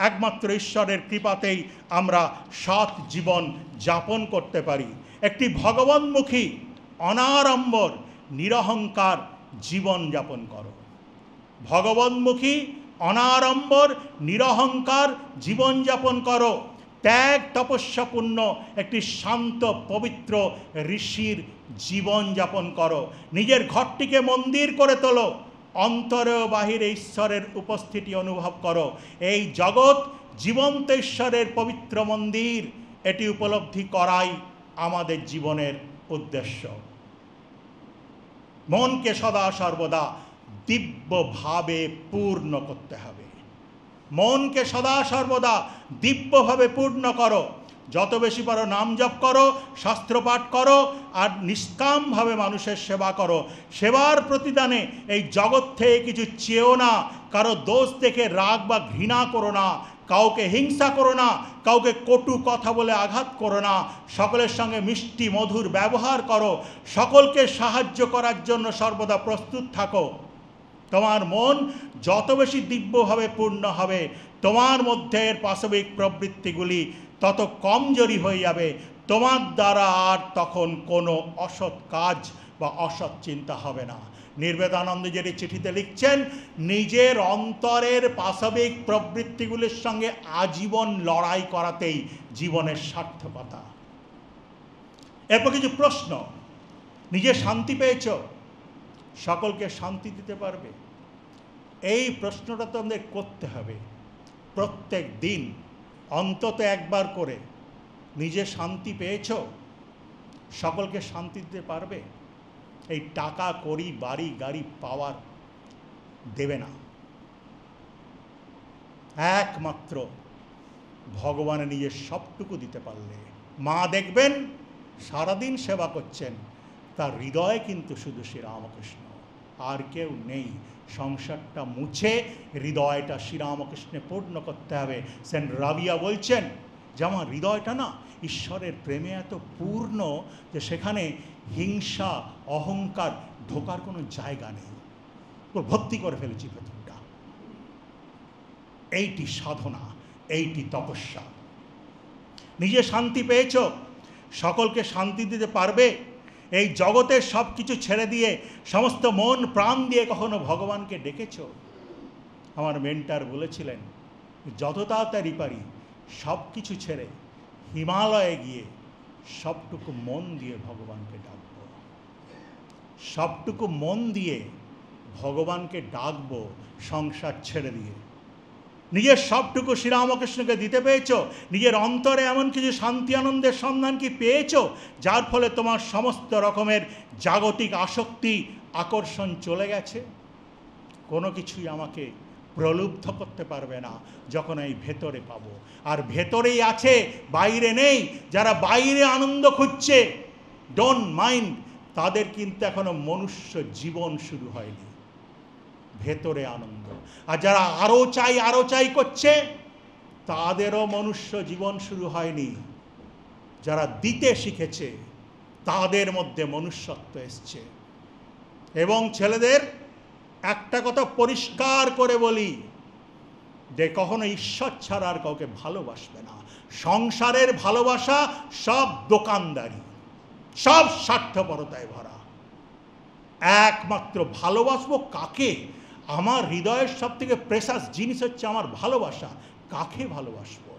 একমাত্র ঈশ্বরের কৃপাতেই আমরা সৎ জীবন যাপন করতে পারি। একটি ভগবানমুখী, অনাড়ম্বর, নিরহংকার জীবন যাপন করো। ভগবানমুখী, অনাড়ম্বর, নিরহংকার জীবনযাপন করো। ত্যাগ তপস্যাপূর্ণ একটি শান্ত পবিত্র ঋষির জীবনযাপন করো। নিজের ঘরটিকে মন্দির করে তোলো। অন্তরে ও বাহিরে ঈশ্বরের উপস্থিতি অনুভব করো। এই জগৎ জীবন্ত ঈশ্বরের পবিত্র মন্দির, এটি উপলব্ধি করাই আমাদের জীবনের উদ্দেশ্য। মনকে সদা সর্বদা দিব্যভাবে পূর্ণ করতে হবে। মনকে সদা সর্বদা দিব্যভাবে পূর্ণ করো। যত বেশি পারো নাম জপ করো, শাস্ত্রপাঠ করো, আর নিষ্কামভাবে মানুষের সেবা করো। সেবার প্রতিদানে এই জগৎ থেকে কিছু চেয়েও না। কারো দোষ দেখে রাগ বা ঘৃণা করো না, কাউকে হিংসা করো না, কাউকে কটু কথা বলে আঘাত করো না। সকলের সঙ্গে মিষ্টি মধুর ব্যবহার করো। সকলকে সাহায্য করার জন্য সর্বদা প্রস্তুত থাকো। তোমার মন যত বেশি দিব্যভাবে পূর্ণ হবে, তোমার মধ্যে এর পাশবিক প্রবৃত্তিগুলি তত কমজোরি হয়ে যাবে। তোমার দ্বারা আর তখন কোনো অসৎ কাজ বা অসৎ চিন্তা হবে না। নির্বেদানন্দ যেটি চিঠিতে লিখছেন, নিজের অন্তরের পাশবিক প্রবৃত্তিগুলির সঙ্গে আজীবন লড়াই করাতেই জীবনের সার্থকতা। এরপর কিছু প্রশ্ন। নিজে শান্তি পেয়েছ? সকলকে শান্তি দিতে পারবে? এই প্রশ্নটা তো আমাদের করতে হবে প্রত্যেক দিন, অন্তত একবার করে। নিজে শান্তি পেয়েছ? সকলকে শান্তি দিতে পারবে? এই টাকা, কড়ি, বাড়ি, গাড়ি পাওয়ার দেবে না। একমাত্র ভগবানের নিজের সবটুকু দিতে পারলে। মা দেখবেন সারাদিন সেবা করছেন, তার হৃদয়ে কিন্তু শুধু শ্রীরামকৃষ্ণ, আর কেউ নেই। সংসারটা মুছে হৃদয়টা শ্রীরামকৃষ্ণে পূর্ণ করতে হবে। সেন্ট রাবিয়া বলছেন যে আমার হৃদয়টা না ঈশ্বরের প্রেমে এত পূর্ণ যে সেখানে হিংসা, অহংকার ঢোকার কোনো জায়গা নেই। ভর্তি করে ফেলেছি ভেতরটা। এইটি সাধনা, এইটি তপস্যা। নিজে শান্তি পেয়েছ? সকলকে শান্তি দিতে পারবে? এই জগতের সব কিছু ছেড়ে দিয়ে সমস্ত মন প্রাণ দিয়ে কখনো ভগবানকে ডেকেছ? আমার মেন্টার বলেছিলেন, যত তাড়াতাড়ি পারি সব কিছু ছেড়ে হিমালয়ে গিয়ে সবটুকু মন দিয়ে ভগবানকে ডাকব, সবটুকু মন দিয়ে ভগবানকে ডাকব সংসার ছেড়ে দিয়ে। নিজের সবটুকু শ্রীরামকৃষ্ণকে দিতে পেরেছ? নিজের অন্তরে এমন কিছু শান্তি আনন্দের সন্ধান কি পেয়েছ যার ফলে তোমার সমস্ত রকমের জাগতিক আসক্তি আকর্ষণ চলে গেছে? কোনো কিছুই আমাকে প্রলুব্ধ করতে পারবে না যখন এই ভেতরে পাবো। আর ভেতরেই আছে, বাইরে নেই। যারা বাইরে আনন্দ খুঁজছে, ডোন্ট মাইন্ড, তাদের কিন্তু এখনো মনুষ্য জীবন শুরু হয়নি। ভেতরে আনন্দ। আর যারা আরো চাই করছে, তাদেরও মনুষ্য জীবন শুরু হয়নি। যারা দিতে শিখেছে, তাদের মধ্যে মনুষ্যত্ব এসছে। এবং ছেলেদের একটা কথা পরিষ্কার করে বলি, যে কখনো ঈশ্বর ছাড়া আর কাউকে ভালোবাসবে না। সংসারের ভালোবাসা সব দোকানদারি, সব স্বার্থপরতায় ভরা। একমাত্র ভালোবাসবো কাকে? আমার হৃদয়ের সব থেকে প্রেসাস জিনিস হচ্ছে আমার ভালোবাসা। কাকে ভালোবাসবো?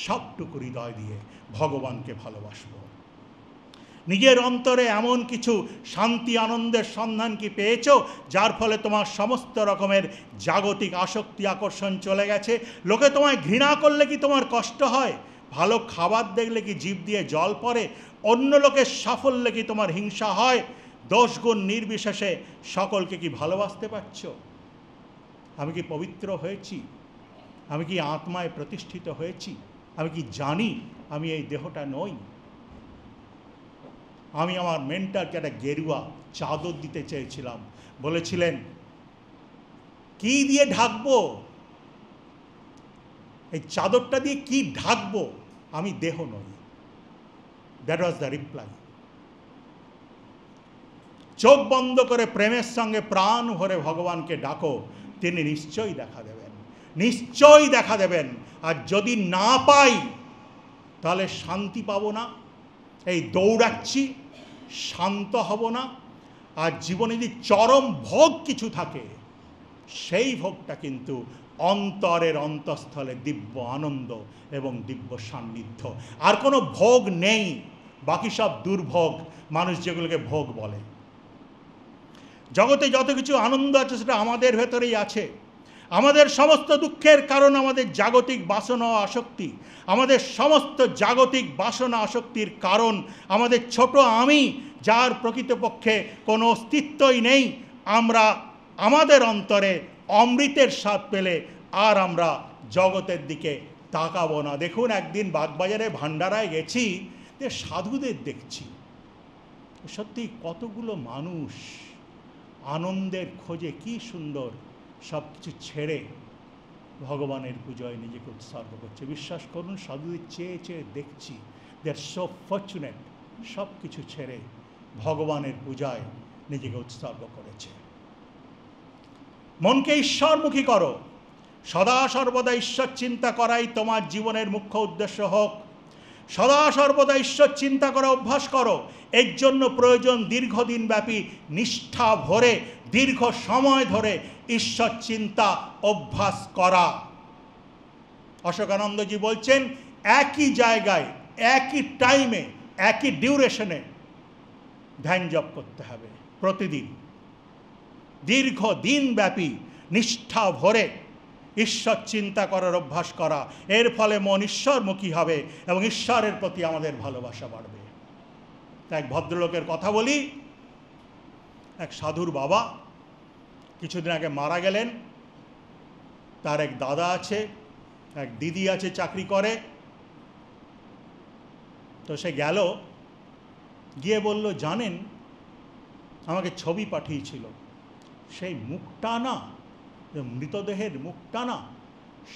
সবটুকু হৃদয় দিয়ে ভগবানকে ভালোবাসবো। নিজের অন্তরে এমন কিছু শান্তি আনন্দের সন্ধান কি পেয়েছো যার ফলে তোমার সমস্ত রকমের জাগতিক আসক্তি আকর্ষণ চলে গেছে? লোকে তোমায় ঘৃণা করলে কি তোমার কষ্ট হয়? ভালো খাবার দেখলে কি জিভ দিয়ে জল পড়ে? অন্য লোকের সাফল্যে কি তোমার হিংসা হয়? দোষ গুণ নির্বিশেষে সকলকে কি ভালোবাসতে পারছো? আমি কি পবিত্র হয়েছি? আমি কি আত্মায় প্রতিষ্ঠিত হয়েছি? আমি কি জানি আমি এই দেহটা নই? আমি আমার মেন্টারকে একটা গেরুয়া চাদর দিতে চেয়েছিলাম। বলেছিলেন, কি দিয়ে ঢাকবো? এই চাদরটা দিয়ে কি ঢাকবো? আমি দেহ নই। That was the reply. চোখ বন্ধ করে প্রেমের সঙ্গে প্রাণ ভরে ভগবানকে ডাকো, তিনি নিশ্চয়ই দেখা দেবেন, নিশ্চয়ই দেখা দেবেন। আর যদি না পাই, তাহলে শান্তি পাবো না। এই দৌড়াচ্ছি, শান্ত হব না। আর জীবনে যদি চরম ভোগ কিছু থাকে, সেই ভোগটা কিন্তু অন্তরের অন্তঃস্থলে দিব্য আনন্দ এবং দিব্য সান্নিধ্য। আর কোনো ভোগ নেই, বাকি সব দুর্ভোগ, মানুষ যেগুলোকে ভোগ বলে। জগতে যত কিছু আনন্দ আছে সেটা আমাদের ভেতরেই আছে। আমাদের সমস্ত দুঃখের কারণ আমাদের জাগতিক বাসনা ও আসক্তি। আমাদের সমস্ত জাগতিক বাসনা আসক্তির কারণ আমাদের ছোট আমি, যার প্রকৃতপক্ষে কোনো অস্তিত্বই নেই। আমরা আমাদের অন্তরে অমৃতের স্বাদ পেলে আর আমরা জগতের দিকে তাকাবো না। দেখুন, একদিন বাগবাজারে ভান্ডারায় গেছি, যে সাধুদের দেখছি, সত্যি কতগুলো মানুষ আনন্দের খোঁজে কি সুন্দর সব কিছু ছেড়ে ভগবানের পূজায় নিজেকে উৎসর্গ করছে। বিশ্বাস করুন, সাধুদের চেয়ে চেয়ে দেখছি, দে আর সো ফরচুনেট, সব কিছু ছেড়ে ভগবানের পূজায় নিজেকে উৎসর্গ করেছে। মনকে ঈশ্বরমুখী করো। সদা সর্বদা ঈশ্বর চিন্তা করাই তোমার জীবনের মুখ্য উদ্দেশ্য হোক। সদা সর্বদা ঈশ্বর চিন্তা করা অভ্যাস করো। এর জন্য প্রয়োজন দীর্ঘদিন ব্যাপী নিষ্ঠা ভরে, দীর্ঘ সময় ধরে ঈশ্বর চিন্তা অভ্যাস করা। অশোকানন্দজি বলছেন, একই জায়গায়, একই টাইমে, একই ডিউরেশনে ধ্যান জপ করতে হবে প্রতিদিন। দীর্ঘদিন ব্যাপী নিষ্ঠা ভরে ঈশ্বর চিন্তা করার অভ্যাস করা। এর ফলে মন ঈশ্বরমুখী হবে এবং ঈশ্বরের প্রতি আমাদের ভালোবাসা বাড়বে। এক ভদ্রলোকের কথা বলি। এক সাধুর বাবা কিছুদিন আগে মারা গেলেন। তার এক দাদা আছে, এক দিদি আছে, চাকরি করে। তো সে গেল, গিয়ে বলল, জানেন, আমাকে ছবি পাঠিয়েছিল, সেই মুখটা না, মৃতদেহের মুখটা না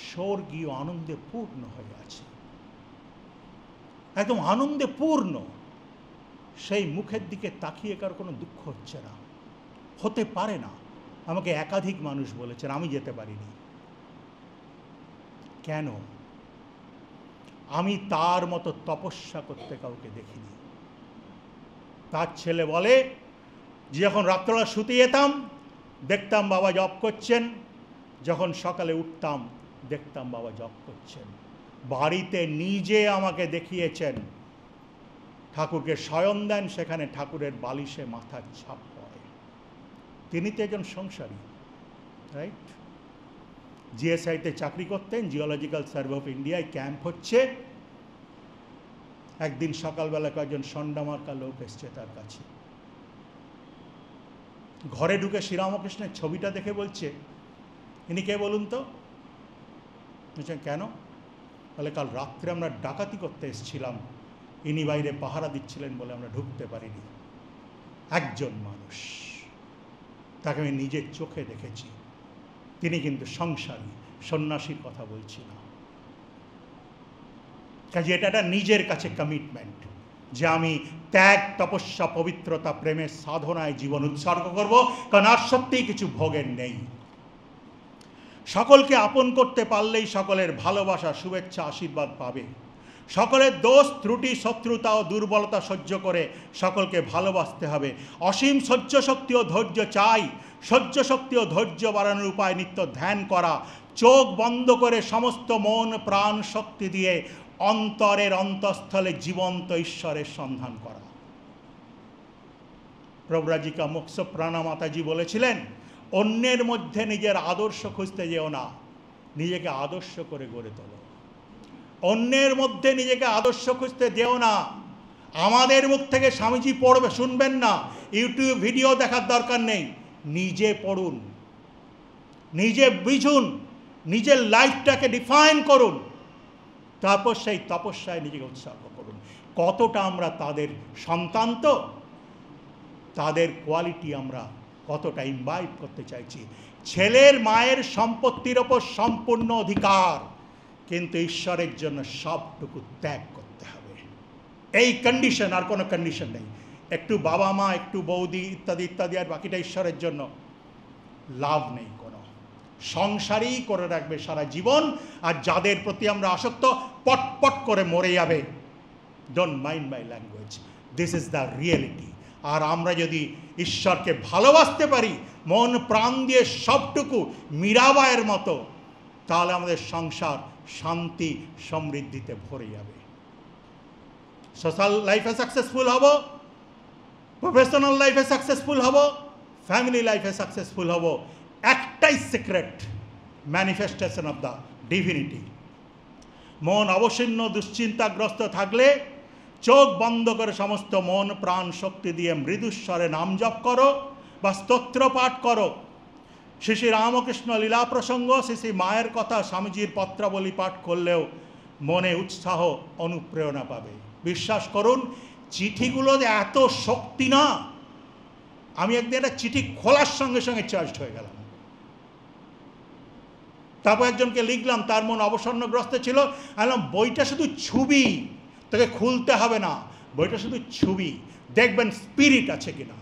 স্বর্গীয় আনন্দে পূর্ণ হয়ে আছে, একদম আনন্দে পূর্ণ। সেই মুখের দিকে তাকিয়ে কার কোনো দুঃখ হচ্ছে না, হতে পারে না। আমাকে একাধিক মানুষ বলেছেন, আমি যেতে পারিনি। কেন? আমি তার মতো তপস্যা করতে কাউকে দেখিনি। তার ছেলে বলে যে যখন রাত্রবেলা শুতে যেতাম দেখতাম বাবা জপ করছেন, যখন সকালে উঠতাম দেখতাম বাবা জপ করছেন। বাড়িতে নিজে আমাকে দেখিয়েছেন, ঠাকুরকে শয়ন দেন, সেখানে ঠাকুরের বালিশে মাথার ছাপ পড়ে। তিনি তো একজন সংসারী, রাইট? জিএসআইতে চাকরি করতেন, জিওলজিক্যাল সার্ভে অফ ইন্ডিয়ায় ক্যাম্প হচ্ছে। একদিন সকালবেলা কয়েকজন সন্ডামার্কা লোক এসছে তার কাছে, ঘরে ঢুকে শ্রীরামকৃষ্ণের ছবিটা দেখে বলছে, ইনি কে বলুন তো? বলছেন কেন? তাহলে কাল রাত্রে আমরা ডাকাতি করতে এসেছিলাম, ইনি বাইরে পাহারা দিচ্ছিলেন বলে আমরা ঢুকতে পারিনি। একজন মানুষ, তাকে আমি নিজের চোখে দেখেছি, তিনি কিন্তু সংসারী, সন্ন্যাসীর কথা বলছি না। কাজে এটা একটা নিজের কাছে কমিটমেন্ট যে আমি ত্যাগ, তপস্যা, পবিত্রতা, প্রেমের সাধনায় জীবন উৎসর্গ করব, কারণ আর সত্যিই কিছু ভোগের নেই। সকলকে আপন করতে পারলেই সকলের ভালোবাসা, শুভেচ্ছা, আশীর্বাদ পাবে। সকলের দোষ, ত্রুটি, শত্রুতা ও দুর্বলতা সহ্য করে সকলকে ভালোবাসতে হবে। অসীম সহ্য শক্তি ও ধৈর্য চাই। সহ্য শক্তি ও ধৈর্য বাড়ানোর উপায় নিত্য ধ্যান করা, চোখ বন্ধ করে সমস্ত মন প্রাণ শক্তি দিয়ে অন্তরের অন্তঃস্থলে জীবন্ত ঈশ্বরের সন্ধান করা। প্রব্রাজিকা মোক্ষ প্রাণা মাতাজি বলেছিলেন, অন্যের মধ্যে নিজের আদর্শ খুঁজতে যেও না, নিজেকে আদর্শ করে গড়ে তোলো। অন্যের মধ্যে নিজেকে আদর্শ খুঁজতে যেও না। আমাদের মুখ থেকে স্বামীজি পড়বে, শুনবেন না, ইউটিউব ভিডিও দেখার দরকার নেই, নিজে পড়ুন, নিজে বুঝুন, নিজের লাইফটাকে ডিফাইন করুন, তারপর সেই তপস্যায় নিজেকে উৎসর্গ করুন। কতটা আমরা তাদের সন্তান, তো তাদের কোয়ালিটি আমরা কতটা ইমবাইব করতে চাইছি। ছেলের মায়ের সম্পত্তির ওপর সম্পূর্ণ অধিকার, কিন্তু ঈশ্বরের জন্য সবটুকু ত্যাগ করতে হবে। এই কন্ডিশন, আর কোনো কন্ডিশন নেই। একটু বাবা মা, একটু বৌদি ইত্যাদি ইত্যাদি, আর বাকিটা ঈশ্বরের জন্য, লাভ নেই কোনো। সংসারই করে রাখবে সারা জীবন, আর যাদের প্রতি আমরা আসক্ত পটপট করে মরে যাবে। Don't mind my language, this is the reality. আর আমরা যদি ঈশ্বরকে ভালোবাসতে পারি মন প্রাণ দিয়ে সবটুকু, মীরাবাইয়ের মতো, তাহলে আমাদের সংসার শান্তি সমৃদ্ধিতে ভরে যাবে। সোশ্যাল লাইফে সাকসেসফুল হব, প্রফেশনাল লাইফে সাকসেসফুল হব, ফ্যামিলি লাইফে সাকসেসফুল হব। একটাই secret, manifestation of the divinity. মন অবসন্ন দুশ্চিন্তাগ্রস্ত থাকলে চোখ বন্ধ করে সমস্ত মন প্রাণ শক্তি দিয়ে মৃদুস্বরে নাম জপ করো বা স্তোত্র পাঠ করো। শ্রী শ্রী রামকৃষ্ণ লীলা প্রসঙ্গ, শ্রী শ্রী মায়ের কথা, স্বামীজির পত্রাবলী পাঠ করলেও মনে উৎসাহ অনুপ্রেরণা পাবে। বিশ্বাস করুন, চিঠিগুলো যে এত শক্তি না। আমি একদিন একটা চিঠি খোলার সঙ্গে সঙ্গে চার্জড হয়ে গেলাম। তারপর একজনকে লিখলাম, তার মন অবসন্নগ্রস্ত ছিল। বললাম, বইটা শুধু ছবি, তোকে খুলতে হবে না, বইটা শুধু ছবি, দেখবেন স্পিরিট আছে কিনা।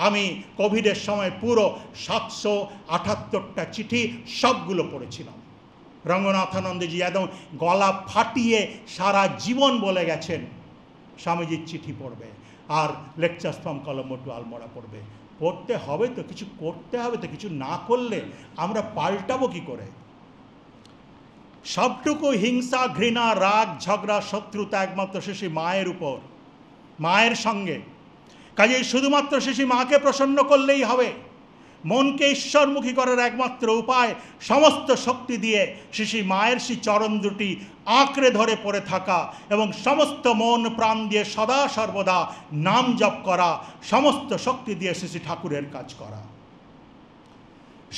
আমি কোভিডের সময় পুরো 778টা চিঠি সবগুলো পড়েছিলাম। রঙ্গনাথানন্দজি একদম গলা ফাটিয়ে সারা জীবন বলে গেছেন স্বামীজির চিঠি পড়বে আর lectures from Colombo to Almora পড়বে। পড়তে হবে তো, কিছু করতে হবে তো, কিছু না করলে আমরা পাল্টাবো কি করে? সবটুকু হিংসা, ঘৃণা, রাগ, ঝগড়া, শত্রুতা একমাত্র শ্রী মায়ের উপর, মায়ের সঙ্গে। কাজেই শুধুমাত্র শ্রী মাকে প্রসন্ন করলেই হবে। মনকে ঈশ্বরমুখী করার একমাত্র উপায় সমস্ত শক্তি দিয়ে শ্রী মায়ের সেই চরণ দুটি আঁকড়ে ধরে পড়ে থাকা এবং সমস্ত মন প্রাণ দিয়ে সদা সর্বদা নাম জপ করা, সমস্ত শক্তি দিয়ে শ্রী ঠাকুরের কাজ করা।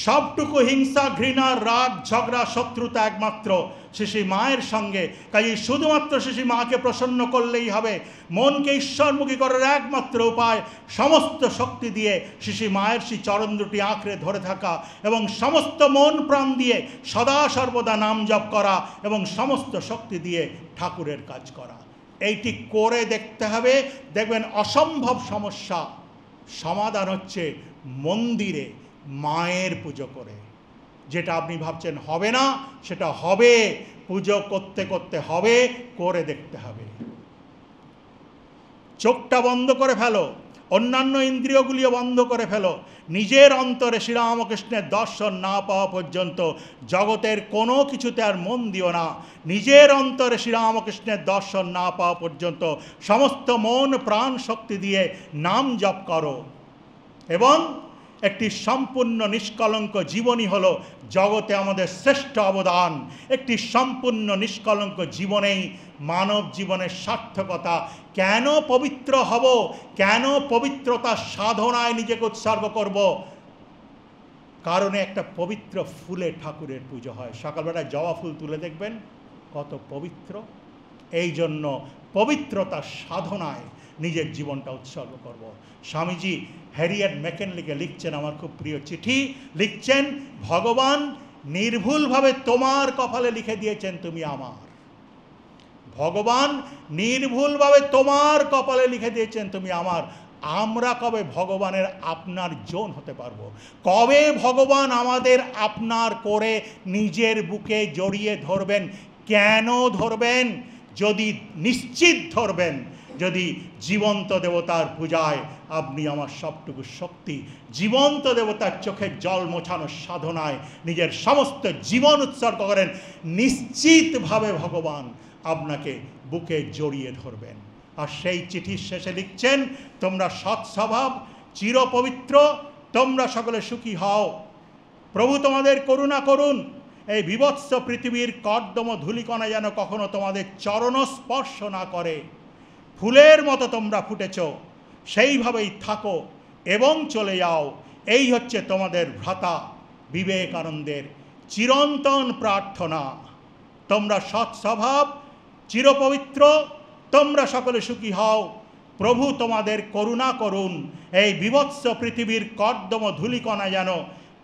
সবটুকু হিংসা, ঘৃণা, রাগ, ঝগড়া, শত্রুতা একমাত্র শ্রী মায়ের সঙ্গে। কাজেই শুধুমাত্র শ্রী মাকে প্রসন্ন করলেই হবে। মনকে ঈশ্বরমুখী করার একমাত্র উপায় সমস্ত শক্তি দিয়ে শ্রী মায়ের সেই চরণ দুটি আঁকড়ে ধরে থাকা এবং সমস্ত মন প্রাণ দিয়ে সদা সর্বদা নাম জপ করা এবং সমস্ত শক্তি দিয়ে ঠাকুরের কাজ করা। এইটি করে দেখতে হবে, দেখবেন অসম্ভব সমস্যা সমাধান হচ্ছে মন্দিরে মায়ের পুজো করে। যেটা আপনি ভাবছেন হবে না, সেটা হবে। পুজো করতে করতে হবে, করে দেখতে হবে। চোখটা বন্ধ করে ফেলো, অন্যান্য ইন্দ্রিয়গুলিও বন্ধ করে ফেলো, নিজের অন্তরে শ্রীরামকৃষ্ণের দর্শন না পাওয়া পর্যন্ত জগতের কোনো কিছুতে আর মন দিও না। নিজের অন্তরে শ্রীরামকৃষ্ণের দর্শন না পাওয়া পর্যন্ত সমস্ত মন প্রাণ শক্তি দিয়ে নাম জপ করো। এবং একটি সম্পূর্ণ নিষ্কলঙ্ক জীবনই হলো জগতে আমাদের শ্রেষ্ঠ অবদান। একটি সম্পূর্ণ নিষ্কলঙ্ক জীবনেই মানব জীবনের সার্থকতা। কেন পবিত্র হব, কেন পবিত্রতার সাধনায় নিজেকে উৎসর্গ করব? কারণে একটা পবিত্র ফুলে ঠাকুরের পুজো হয়। সকালবেলায় জবা ফুল তুলে দেখবেন কত পবিত্র। এই জন্য পবিত্রতার সাধনায় নিজের জীবনটা উৎসর্গ করব। স্বামীজি হ্যারিয়েট ম্যাকেনলিকে লিখছেন, আমার খুব প্রিয় চিঠি, লিখছেন, ভগবান নির্ভুলভাবে তোমার কপালে লিখে দিয়েছেন তুমি আমার। ভগবান নির্ভুলভাবে তোমার কপালে লিখে দিয়েছেন তুমি আমার। আমরা কবে ভগবানের আপনার জন হতে পারবো? কবে ভগবান আমাদের আপনার করে নিজের বুকে জড়িয়ে ধরবেন? কেন ধরবেন? যদি নিশ্চিত ধরবেন, যদি জীবন্ত দেবতার পূজায় আপনি আমার সবটুকু শক্তি, জীবন্ত দেবতার চোখের জল মোছানোর সাধনায় নিজের সমস্ত জীবন উৎসর্গ করেন, নিশ্চিতভাবে ভগবান আপনাকে বুকে জড়িয়ে ধরবেন। আর সেই চিঠির শেষে লিখছেন, তোমরা সৎস্বভাব, চিরপবিত্র, তোমরা সকলে সুখী হও, প্রভু তোমাদের করুণা করুন, এই বিভৎস পৃথিবীর কর্দম ধূলিকণা যেন কখনো তোমাদের চরণ স্পর্শ না করে। ফুলের মতো তোমরা ফুটেছ, সেইভাবেই থাকো এবং চলে যাও। এই হচ্ছে তোমাদের ভ্রাতা বিবেকানন্দের চিরন্তন প্রার্থনা। তোমরা সৎস্বভাব, চিরপবিত্র, তোমরা সকলে সুখী হও, প্রভু তোমাদের করুণা করুন, এই বিভৎস পৃথিবীর কর্দম ধূলিকণা যেন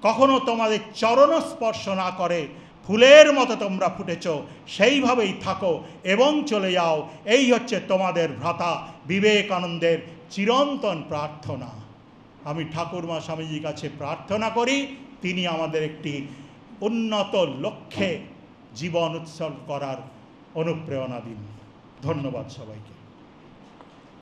কখনো তোমাদের চরণ স্পর্শ না করে। ফুলের মতো তোমরা ফুটেছ, সেইভাবেই থাকো এবং চলে যাও। এই হচ্ছে তোমাদের ভ্রাতা বিবেকানন্দের চিরন্তন প্রার্থনা। আমি ঠাকুরমা স্বামীজির কাছে প্রার্থনা করি, তিনি আমাদের একটি উন্নত লক্ষ্যে জীবন উৎসর্গ করার অনুপ্রেরণা দিন। ধন্যবাদ সবাইকে।